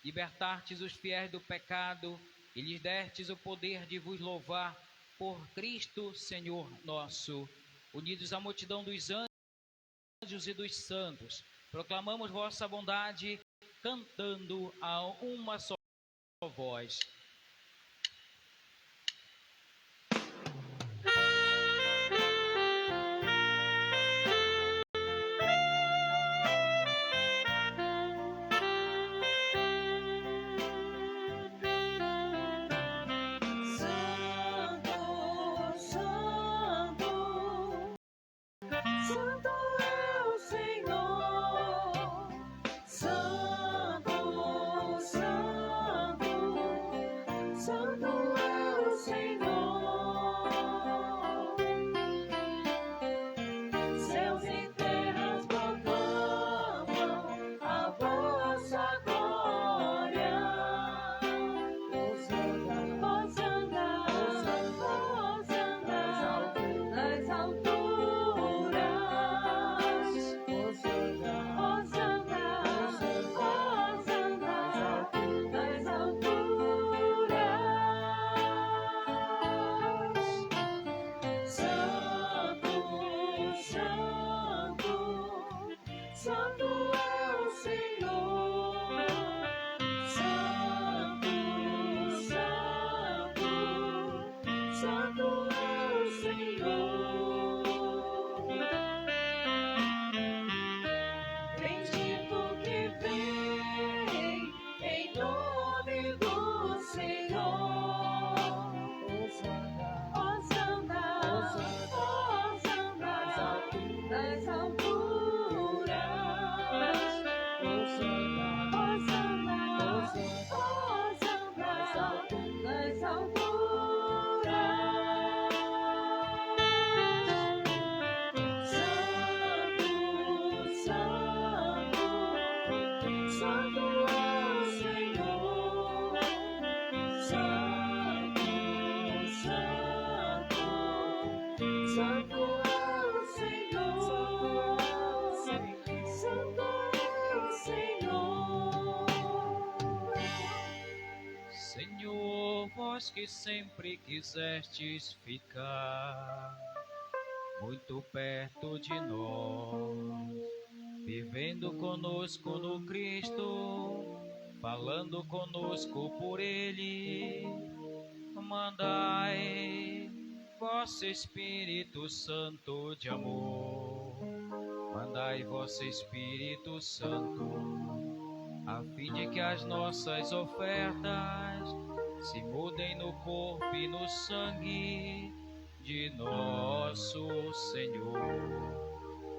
libertastes os fiéis do pecado, e lhes destes o poder de vos louvar por Cristo, Senhor nosso. Unidos à multidão dos anjos e dos santos, proclamamos vossa bondade, cantando a uma só voz. Santo é o Senhor, Santo, Santo, Santo é o Senhor. Céus e terras proclamam a vossa glória. Hosana, Hosana, Hosana, nas alturas. Santo é o Senhor. Bendito que vem em nome do Senhor. Hosana, Hosana, Hosana nas alturas. Hosana, Hosana, Hosana nas alturas. Santo é o Senhor, Santo, Santo, Santo é o Senhor, Santo é o Senhor. Senhor, vós que sempre quisestes ficar muito perto de nós, vivendo conosco no Cristo, falando conosco por Ele, mandai vosso Espírito Santo de amor, mandai vosso Espírito Santo, a fim de que as nossas ofertas se mudem no corpo e no sangue de nosso Senhor,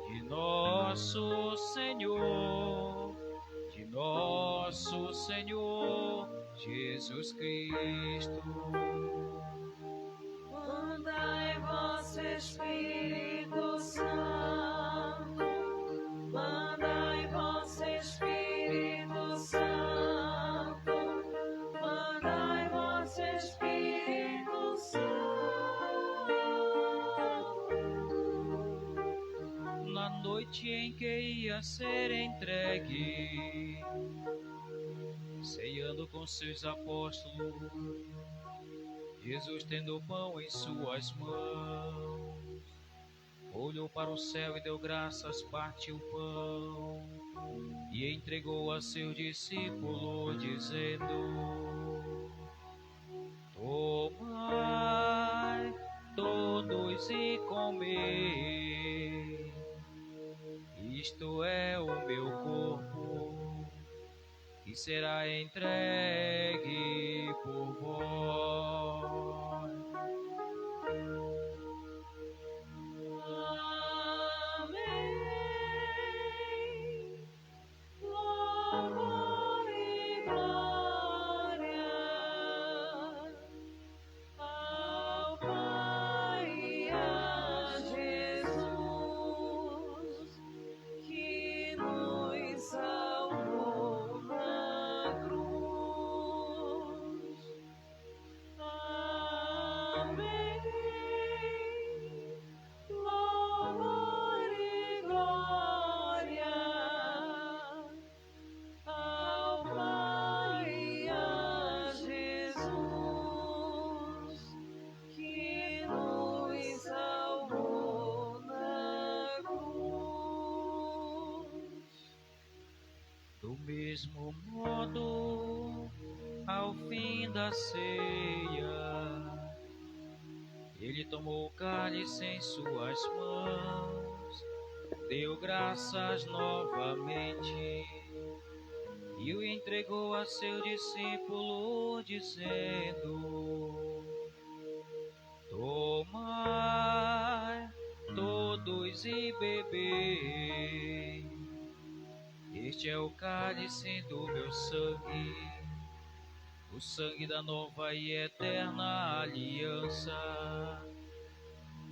de nosso Senhor, de nosso Senhor Jesus Cristo. Mandai vosso Espírito Santo, mandai vosso Espírito Santo, mandai vosso Espírito Santo. Na noite em que ia ser entregue, ceando com seus apóstolos, Jesus, tendo o pão em suas mãos, olhou para o céu e deu graças, partiu o pão e entregou a seus discípulos, dizendo: tomai todos e comei, isto é o meu corpo, que será entregue por vós. Amém. Louvor e glória ao Pai e a Jesus, que nos salvou na cruz. Amém. Louvor e glória ao Pai e a Jesus, que nos salvou na cruz. Do mesmo modo, ao fim da ceia, ele tomou o cálice em suas mãos, deu graças novamente e o entregou a seu discípulo, dizendo: tomai todos e bebei, este é o cálice do meu sangue, o sangue da nova e eterna aliança,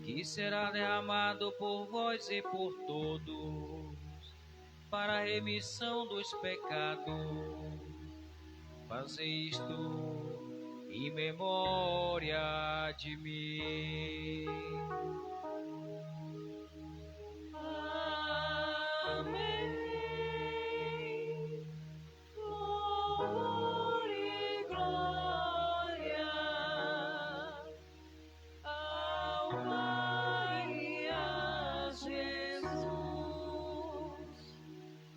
que será derramado por vós e por todos, para a remissão dos pecados. Fazei isto em memória de mim. Amém. Louvor e glória ao Pai e a Jesus,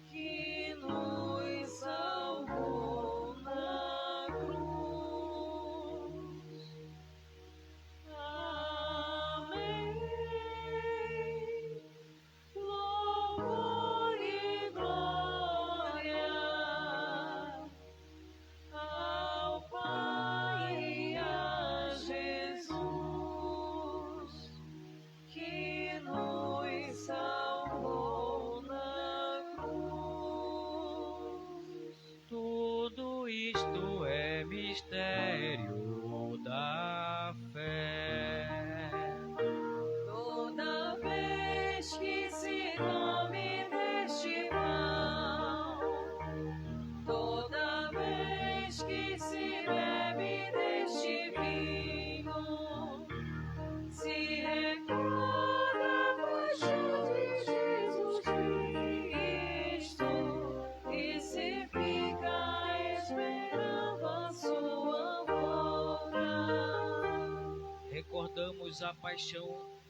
que nos salvou na cruz. recordamos a paixão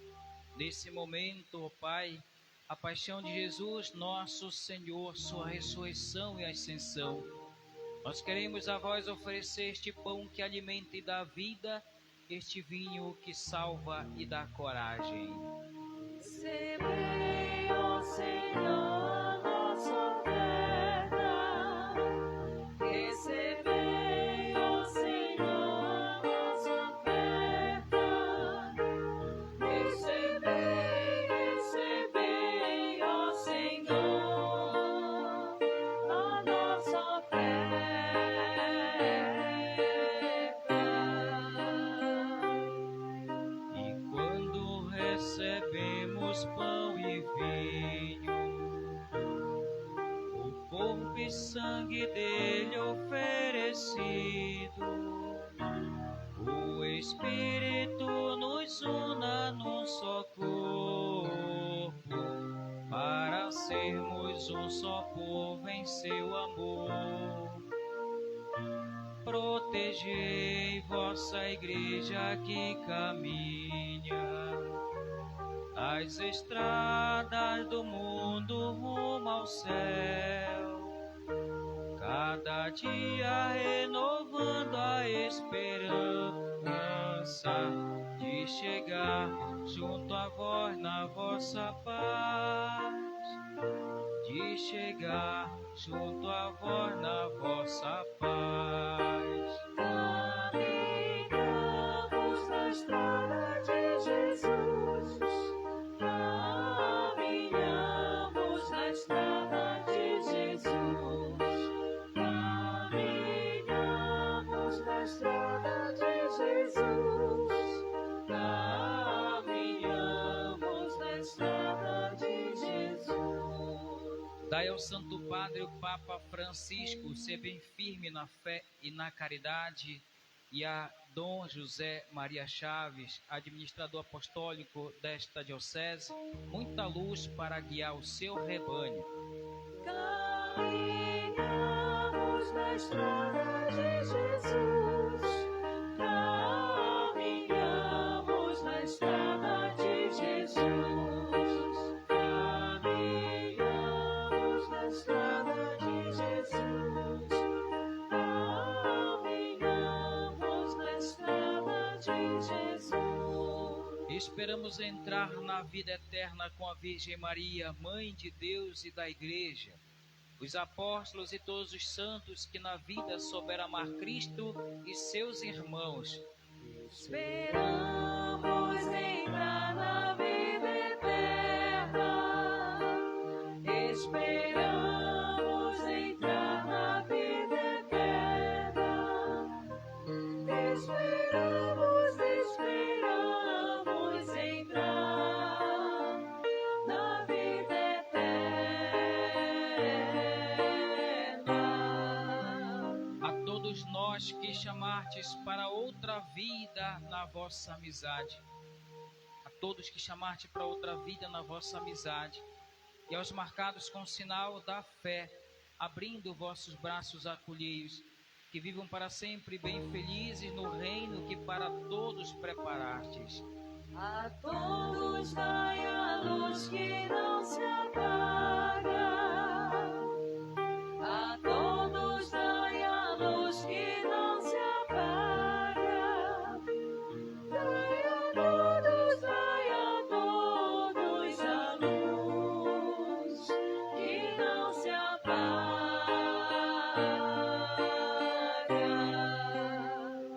nesse momento, ó Pai, a paixão de Jesus, nosso Senhor, sua ressurreição e ascensão. Nós queremos a vós oferecer este pão que alimenta e dá vida, este vinho que salva e dá coragem. Recebei, ó Senhor, nossa oferta. Recebei, ó Senhor, nossa oferta. Recebei, recebei, ó Senhor, a nossa oferta. E quando recebemos pão e vinho, o corpo e sangue dele oferecido, o Espírito nos una num só corpo, para sermos um só povo em seu amor. Protegei vossa igreja que caminha nas estradas do mundo rumo ao céu, cada dia renovando a esperança de chegar junto a vós na vossa paz, de chegar junto a vós na vossa paz. Caminhamos na estrada de Jesus. Caminhamos na estrada de Jesus. Caminhamos na estrada de Jesus. Caminhamos na estrada de Jesus. Dai ao Santo Padre, o Papa Francisco, ser bem firme na fé e na caridade, e a Dom José Maria Chaves, administrador apostólico desta diocese, muita luz para guiar o seu rebanho. Caminhamos na estrada de Jesus. Caminhamos na estrada de Jesus. Caminhamos na estrada de Jesus. Caminhamos na estrada de Jesus. Esperamos entrar na vida eterna com a Virgem Maria, Mãe de Deus e da Igreja, os apóstolos e todos os santos que na vida souberam amar Cristo e seus irmãos. Esperamos entrar na vida eterna. Esperamos entrar na vida eterna. Esperamos entrar na vida eterna. A todos nós que chamartes para outra vida na vossa amizade, a todos que chamartes para outra vida na vossa amizade, e aos marcados com o sinal da fé, abrindo vossos braços acolheios, que vivam para sempre bem felizes no reino que para todos preparastes. A todos dai a luz que não se apaga. A todos dai a luz que não se apaga. Dai a todos a luz que não se apaga.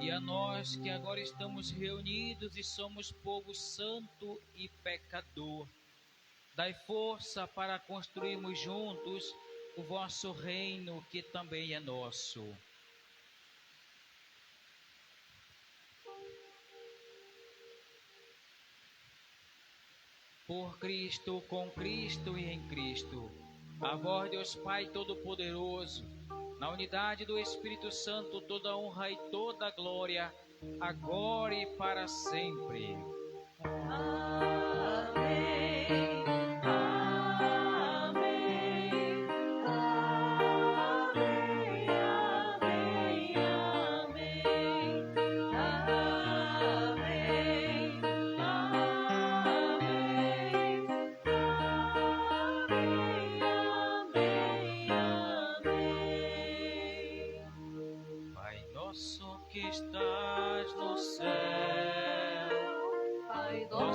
E a nós que agora estamos reunidos e somos povo santo e pecador, dai força para construirmos juntos o vosso reino que também é nosso. Por Cristo, com Cristo e em Cristo, a vós, Deus Pai Todo-Poderoso, na unidade do Espírito Santo, toda honra e toda glória, agora e para sempre. Amém. Amém. Amém. Amém. Amém. Amém.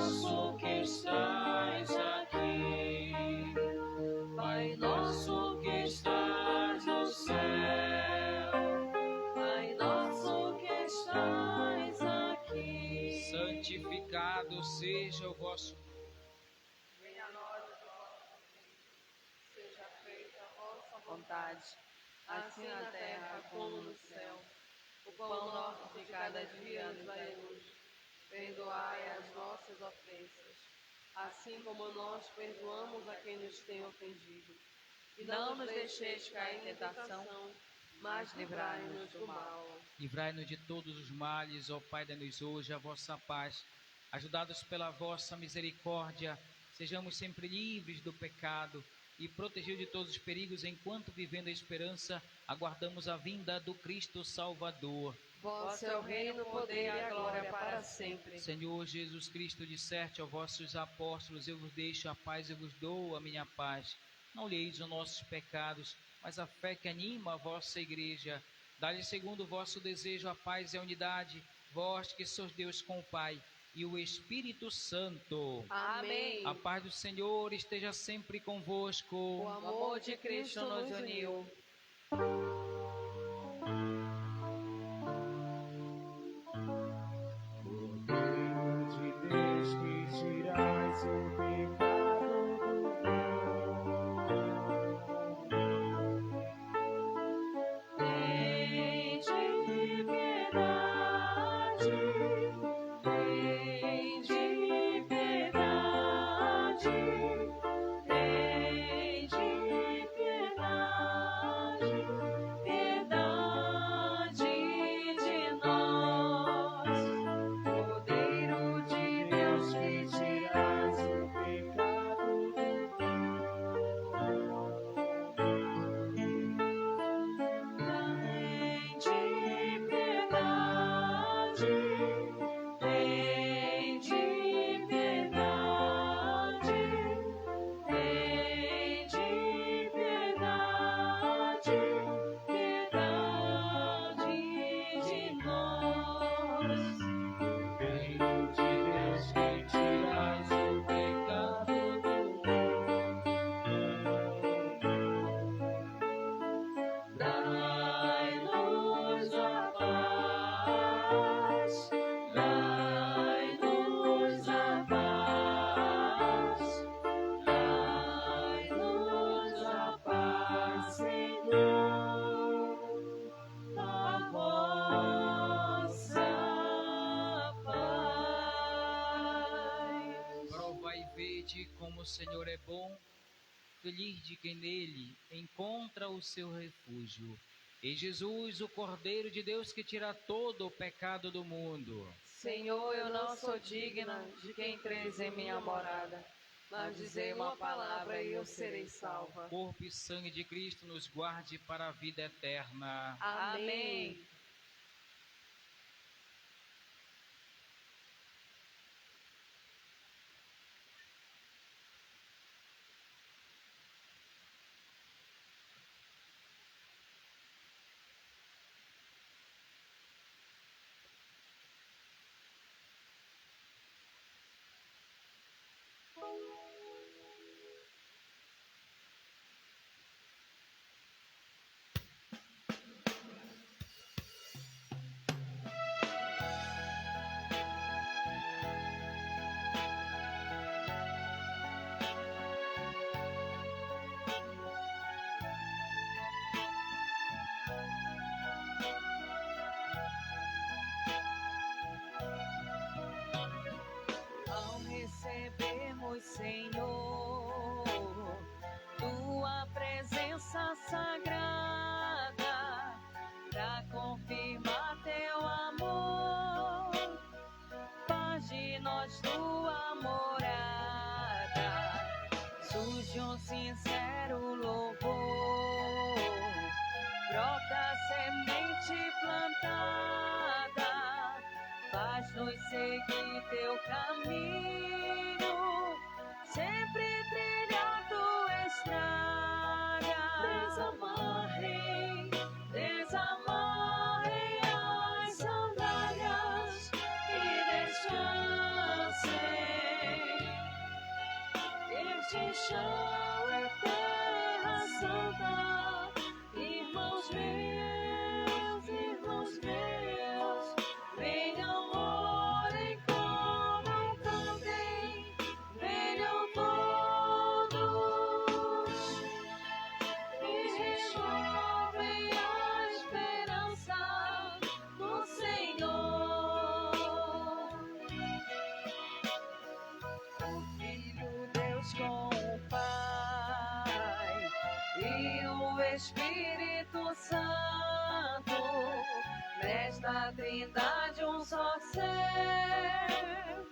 nosso que estás aqui, Pai nosso que estás no céu, Pai nosso que estás aqui. Santificado seja o vosso nome. Venha a nós o vosso reino, seja feita a vossa vontade, assim na terra como no céu. O pão nosso de cada dia nos dai hoje. Perdoai as nossas ofensas, assim como nós perdoamos a quem nos tem ofendido. E não nos deixeis cair em tentação, mas livrai-nos do mal. Livrai-nos de todos os males, ó Pai, dai-nos hoje a vossa paz. Ajudados pela vossa misericórdia, sejamos sempre livres do pecado e protegidos de todos os perigos, enquanto, vivendo a esperança, aguardamos a vinda do Cristo Salvador. Vosso é o reino, o poder e a glória para sempre. Senhor Jesus Cristo, disserte aos vossos apóstolos: eu vos deixo a paz, eu vos dou a minha paz. Não olheis os nossos pecados, mas a fé que anima a vossa igreja. Dá-lhe segundo o vosso desejo a paz e a unidade, vós que sois Deus com o Pai e o Espírito Santo. Amém. A paz do Senhor esteja sempre convosco. O amor de Cristo nos uniu. Como o Senhor é bom, feliz de quem nele encontra o seu refúgio. Em Jesus, o Cordeiro de Deus que tira todo o pecado do mundo. Senhor, eu não sou digna de que entreis em minha morada, mas dizei uma palavra e eu serei salva. Corpo e sangue de Cristo nos guarde para a vida eterna. Amém. Senhor, tua presença sagrada, pra confirmar teu amor, faz de nós tua morada, surge um sincero louvor, brota semente plantada, faz-nos seguir teu caminho, sempre trilhar tua estrada. Desamarrem as sandálias e descansem Este chão é terra santa, irmãos meus, venham, orem, comam, cantem, venham todos e renovem a esperança no Senhor. O Filho Deus com o Pai e o Espírito Santo, nesta Trindade um só ser,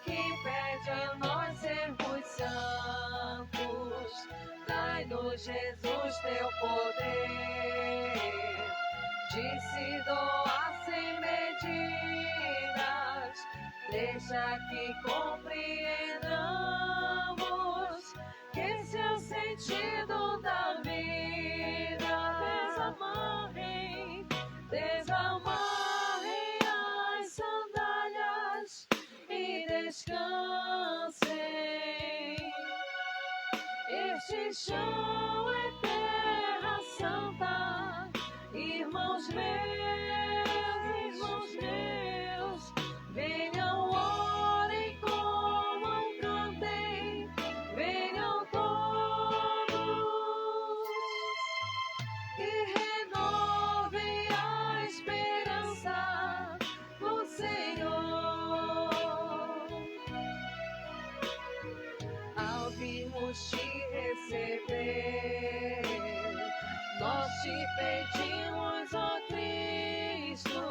que pede a nós sermos santos. Dai-nos, Jesus, teu poder de se doar sem medidas. Deixa que compreendamos que esse é o sentido da vida. Desamarrem as sandálias e descansem. Este chão é terra santa, irmãos meus, venham, orem, comam, cantem, venham todos e renovem a esperança no Senhor. Ao virmos te receber, nós te pedimos, ó Cristo,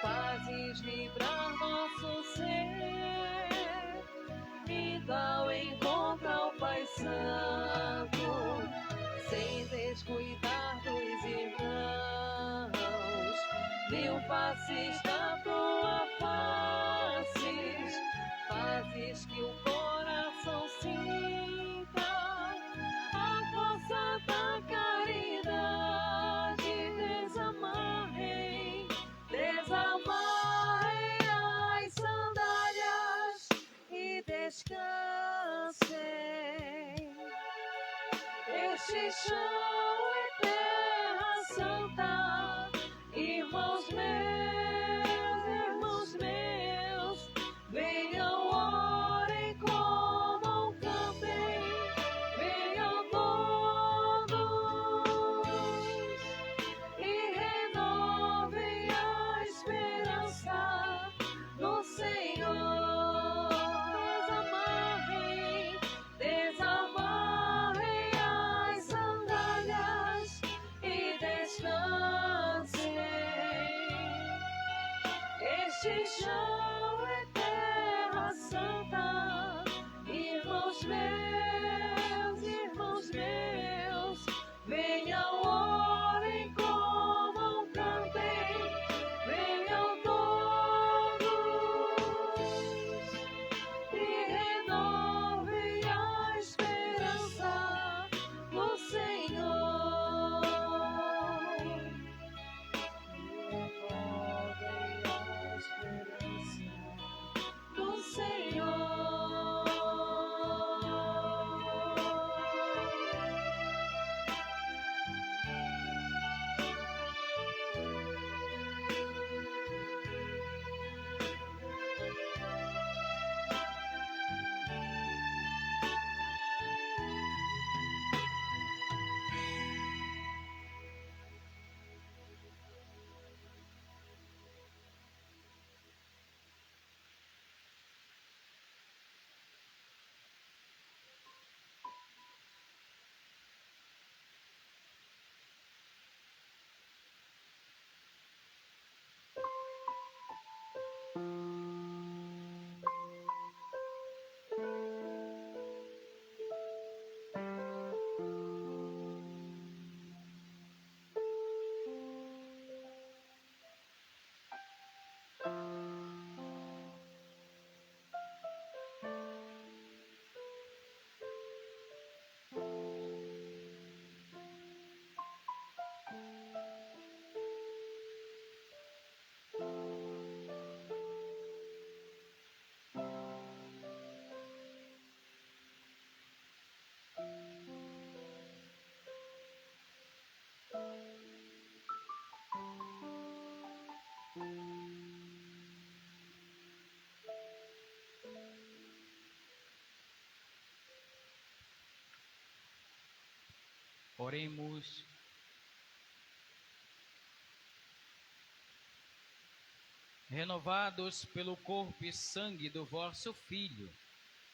fazes vibrar nosso ser, indo ao encontro ao Pai Santo, sem descuidar dos irmãos. Mil faces da tua face, fazes que o coração sinta a força da caridade. Desamarrem as sandálias e descansem. Este chão é terra santa, irmãos meus, venham, orem, comam, cantem, venham todos e renovem a esperança no Senhor. Desamarrem as sandálias e descansem. Este chão é terra santa, irmãos meus, venham, orem, comam, cantem, venham todos e renovem a esperança no Senhor. Renovem a esperança no Senhor. Oremos. Renovados pelo corpo e sangue do vosso Filho,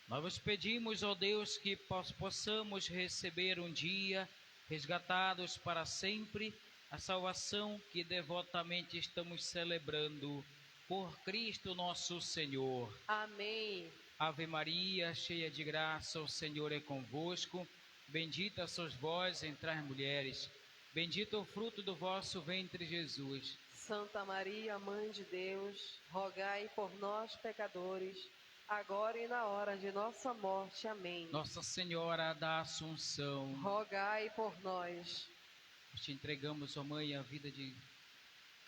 nós vos pedimos, ó Deus, que possamos receber um dia, resgatados para sempre, a salvação que devotamente estamos celebrando por Cristo nosso Senhor. Amém. Ave Maria, cheia de graça, o Senhor é convosco. Bendita sois vós entre as mulheres. Bendito é o fruto do vosso ventre, Jesus. Santa Maria, Mãe de Deus, rogai por nós, pecadores, agora e na hora de nossa morte. Amém. Nossa Senhora da Assunção, rogai por nós. Nós te entregamos, ó Mãe, a vida de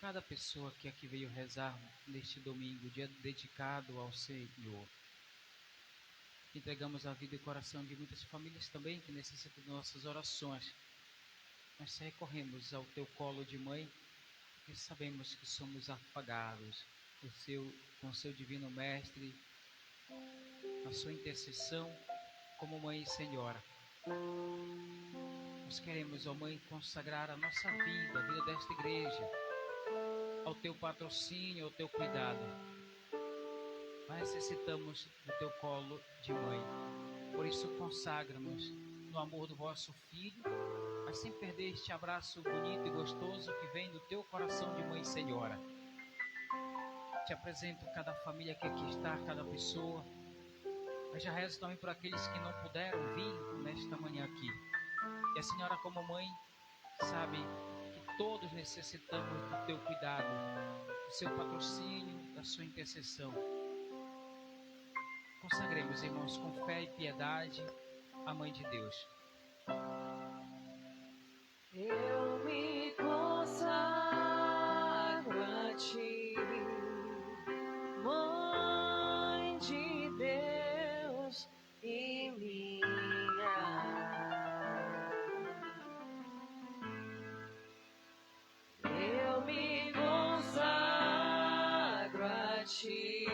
cada pessoa que aqui veio rezar neste domingo, dia dedicado ao Senhor. Entregamos a vida e o coração de muitas famílias também que necessitam de nossas orações. Nós recorremos ao teu colo de mãe, porque sabemos que somos afagados com o seu divino mestre, a sua intercessão como mãe e senhora. Nós queremos, ó Mãe, consagrar a nossa vida, a vida desta igreja, ao teu patrocínio, ao teu cuidado. Nós necessitamos do teu colo de mãe. Por isso consagra-nos no amor do vosso Filho, mas sem perder este abraço bonito e gostoso que vem do teu coração de mãe e senhora. Te apresento cada família que aqui está, cada pessoa. Mas já rezo também por aqueles que não puderam vir nesta manhã aqui. E a Senhora, como mãe, sabe que todos necessitamos do teu cuidado, do seu patrocínio, da sua intercessão. Consagremos, irmãos, com fé e piedade, a Mãe de Deus. Eu me consagro a ti, Mãe de Deus e minha. Eu me consagro a ti,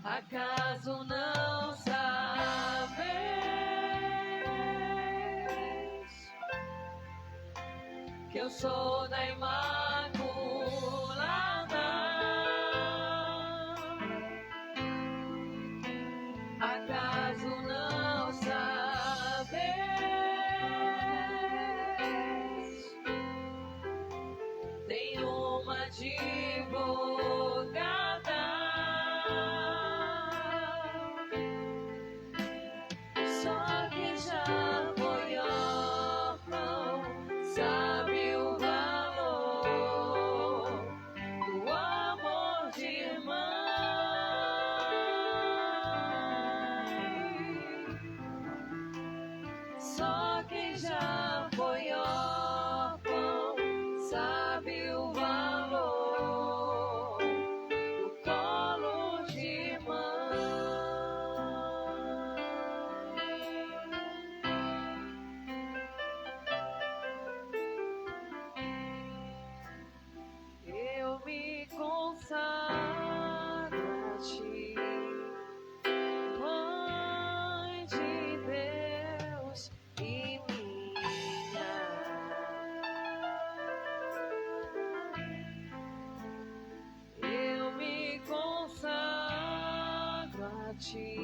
acaso não sabeis que eu sou da Imaculada? Acaso não sabeis? Tenho uma advogada, só que já foi órfão, sabe o valor do amor de mãe. Só quem já foi órfão sabe o valor do colo de mãe. Eu me consagro a ti, Mãe de Deus e minha. Eu me consagro a ti,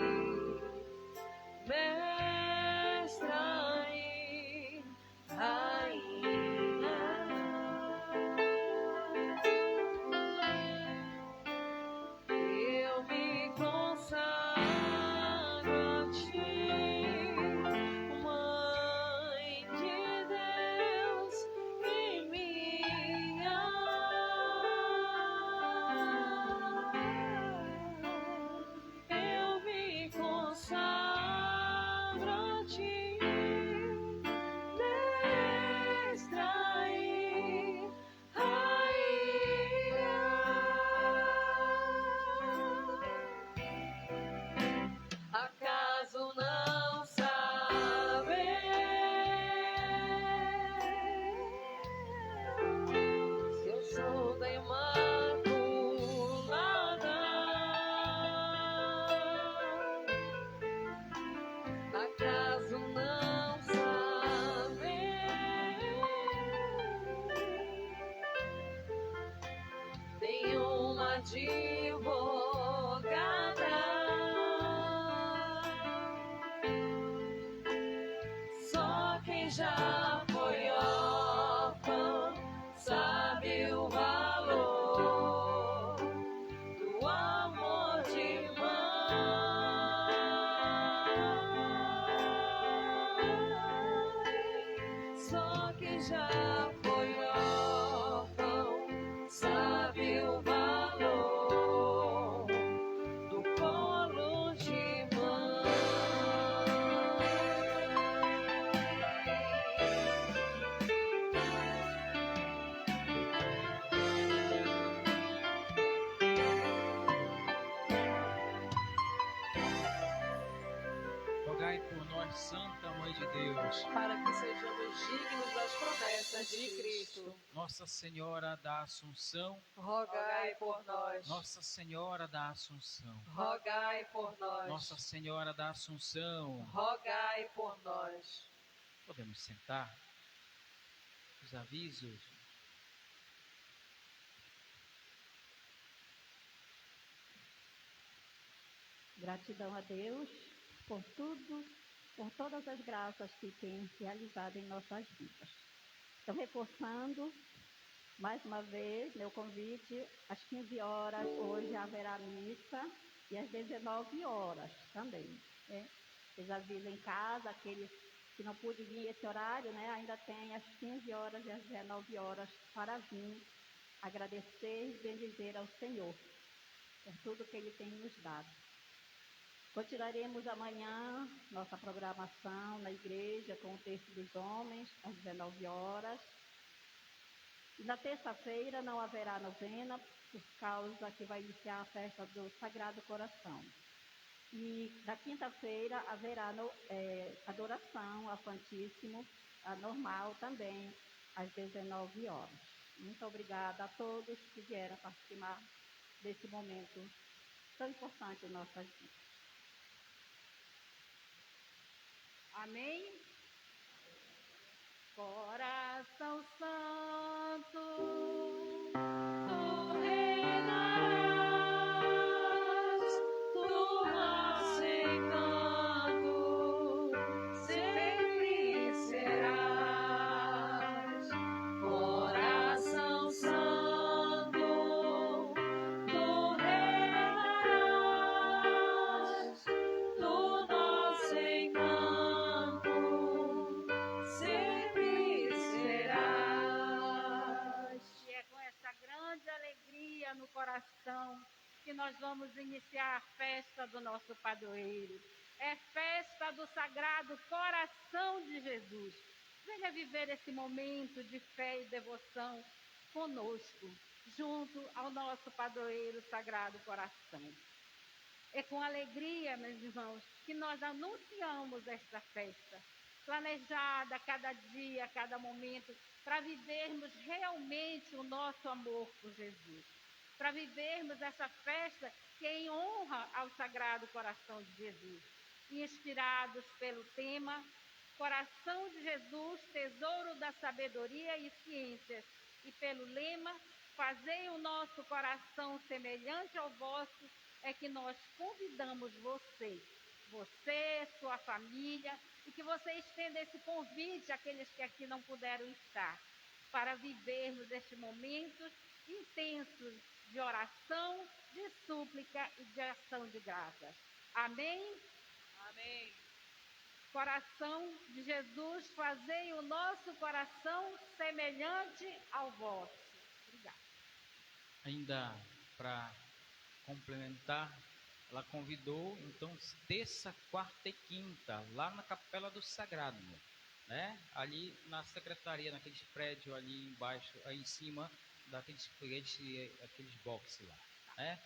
mestra e rainha. Eu me consagro a ti, Mãe já foi órfão sabe o valor do amor de mãe. Só quem já foi órfão sabe o valor do colo de mãe. Rogai por nós, Santa Mãe de Deus, para que sejamos dignos das promessas de Cristo. Nossa Senhora da Assunção, Rogai por nós. Nossa Senhora da Assunção, Rogai por nós. Nossa Senhora da Assunção. Rogai por nós. Podemos sentar? Os avisos. Gratidão a Deus por tudo, por todas as graças que tem realizado em nossas vidas. Então, reforçando mais uma vez meu convite, às 15 horas hoje haverá missa e às 19 horas também. Né? Vocês avisam em casa, aqueles que não pude vir esse horário, né? Ainda tem às 15 horas e às 19 horas para vir agradecer e bendizer ao Senhor por tudo que Ele tem nos dado. Continuaremos amanhã nossa programação na igreja com o Texto dos Homens, às 19 horas. E na terça-feira não haverá novena, por causa que vai iniciar a festa do Sagrado Coração. E na quinta-feira haverá adoração ao Santíssimo, a normal também, às 19 horas. Muito obrigada a todos que vieram participar desse momento tão importante em nossas vidas. Amém? Coração Santo, Tu reinarás, tu nosso encanto sempre serás. Coração Santo, tu reinarás, tu nosso encanto sempre serás. e é com essa grande alegria no coração que nós vamos iniciar a festa do nosso padroeiro. É festa do Sagrado Coração de Jesus. Venha viver esse momento de fé e devoção conosco, junto ao nosso padroeiro Sagrado Coração. É com alegria, meus irmãos, que nós anunciamos esta festa, planejada a cada dia, a cada momento, para vivermos realmente o nosso amor por Jesus, para vivermos essa festa que é em honra ao Sagrado Coração de Jesus, inspirados pelo tema Coração de Jesus, Tesouro da Sabedoria e Ciências, e pelo lema Fazei o nosso coração semelhante ao vosso, é que nós convidamos você, sua família, e que você estenda esse convite àqueles que aqui não puderam estar, para vivermos este momento intenso de oração, de súplica e de ação de graças. Amém? Amém. Coração de Jesus, fazei o nosso coração semelhante ao vosso. Obrigada. Ainda para complementar, ela convidou, então, terça, quarta e quinta, lá na Capela do Sagrado, né? Ali na secretaria, naqueles prédios ali embaixo, aí em cima, daqueles aqueles boxes lá, né?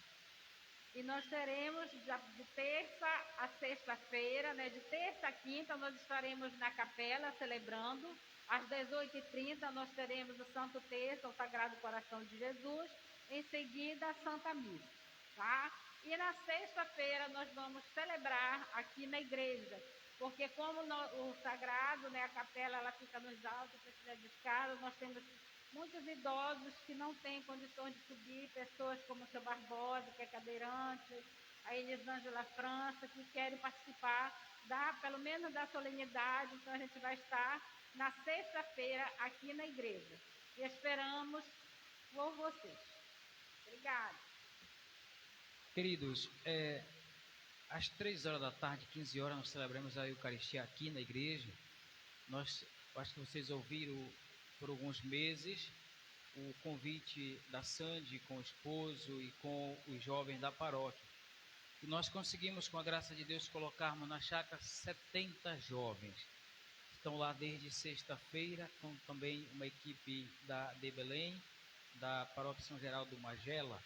E nós teremos de terça a sexta-feira, né? De terça a quinta, nós estaremos na capela celebrando. Às 18h30 nós teremos o Santo Terço, o Sagrado Coração de Jesus. Em seguida, a Santa Missa, tá? E na sexta-feira nós vamos celebrar aqui na igreja, porque como o Sagrado, né, a capela, ela fica nos altos, precisa de escada, nós temos muitos idosos que não têm condições de subir, pessoas como o seu Barbosa, que é cadeirante, a Elisângela França, que querem participar pelo menos da solenidade. Então a gente vai estar na sexta-feira aqui na igreja. E esperamos por vocês. Obrigada. Queridos, às 3 horas da tarde, 15 horas, nós celebramos a Eucaristia aqui na igreja. Acho que vocês ouviram por alguns meses o convite da Sandy com o esposo e com os jovens da paróquia. E nós conseguimos, com a graça de Deus, colocarmos na chácara 70 jovens. Estão lá desde sexta-feira, com também uma equipe de Belém, da Paróquia São Geraldo do Magela.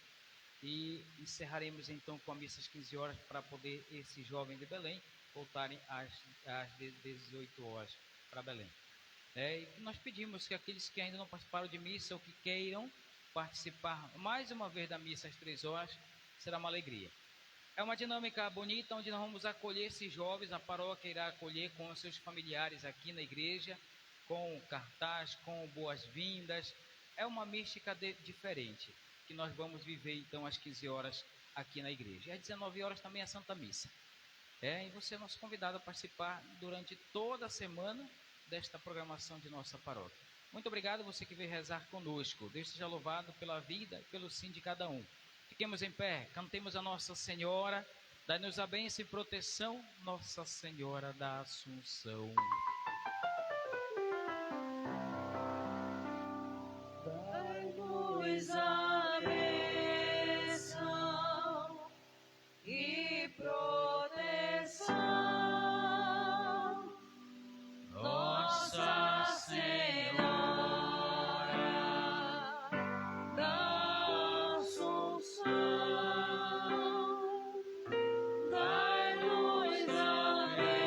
E encerraremos então com a missa às 15 horas para poder esses jovens de Belém voltarem às 18 horas para Belém. E nós pedimos que aqueles que ainda não participaram de missa ou que queiram participar mais uma vez da missa às 3 horas, será uma alegria. É uma dinâmica bonita onde nós vamos acolher esses jovens, a paróquia irá acolher com os seus familiares aqui na igreja, com cartaz, com boas-vindas. É uma mística diferente que nós vamos viver então às 15 horas aqui na igreja. E às 19 horas também a Santa Missa. E você é nosso convidado a participar durante toda a semana desta programação de nossa paróquia. Muito obrigado você que veio rezar conosco. Deus seja louvado pela vida e pelo sim de cada um. Fiquemos em pé, cantemos a Nossa Senhora, dai-nos a bênção e proteção, Nossa Senhora da Assunção. Dai-nos a bênção e proteção, Nossa Senhora da Assunção. Dai-nos a bênção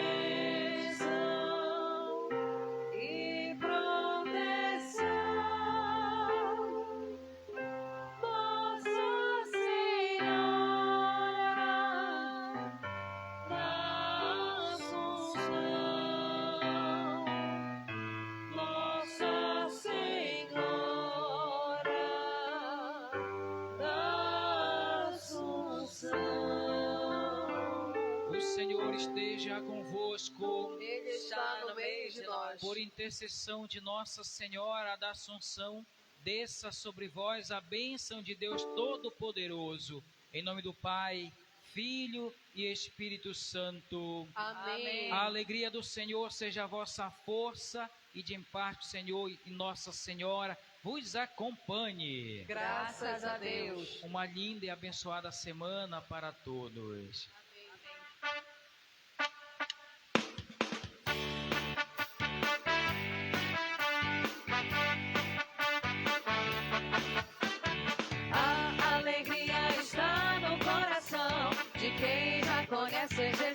e proteção, Nossa Senhora da Assunção. Nossa Senhora da Assunção. O Senhor esteja convosco. Ele está no meio de nós. Por intercessão de Nossa Senhora da Assunção, desça sobre vós a bênção de Deus Todo-Poderoso. Em nome do Pai, Filho e Espírito Santo. Amém. A alegria do Senhor seja a vossa força e de parte, Senhor e Nossa Senhora vos acompanhe. Graças a Deus. Uma linda e abençoada semana para todos. A alegria está no coração de quem já conhece Jesus.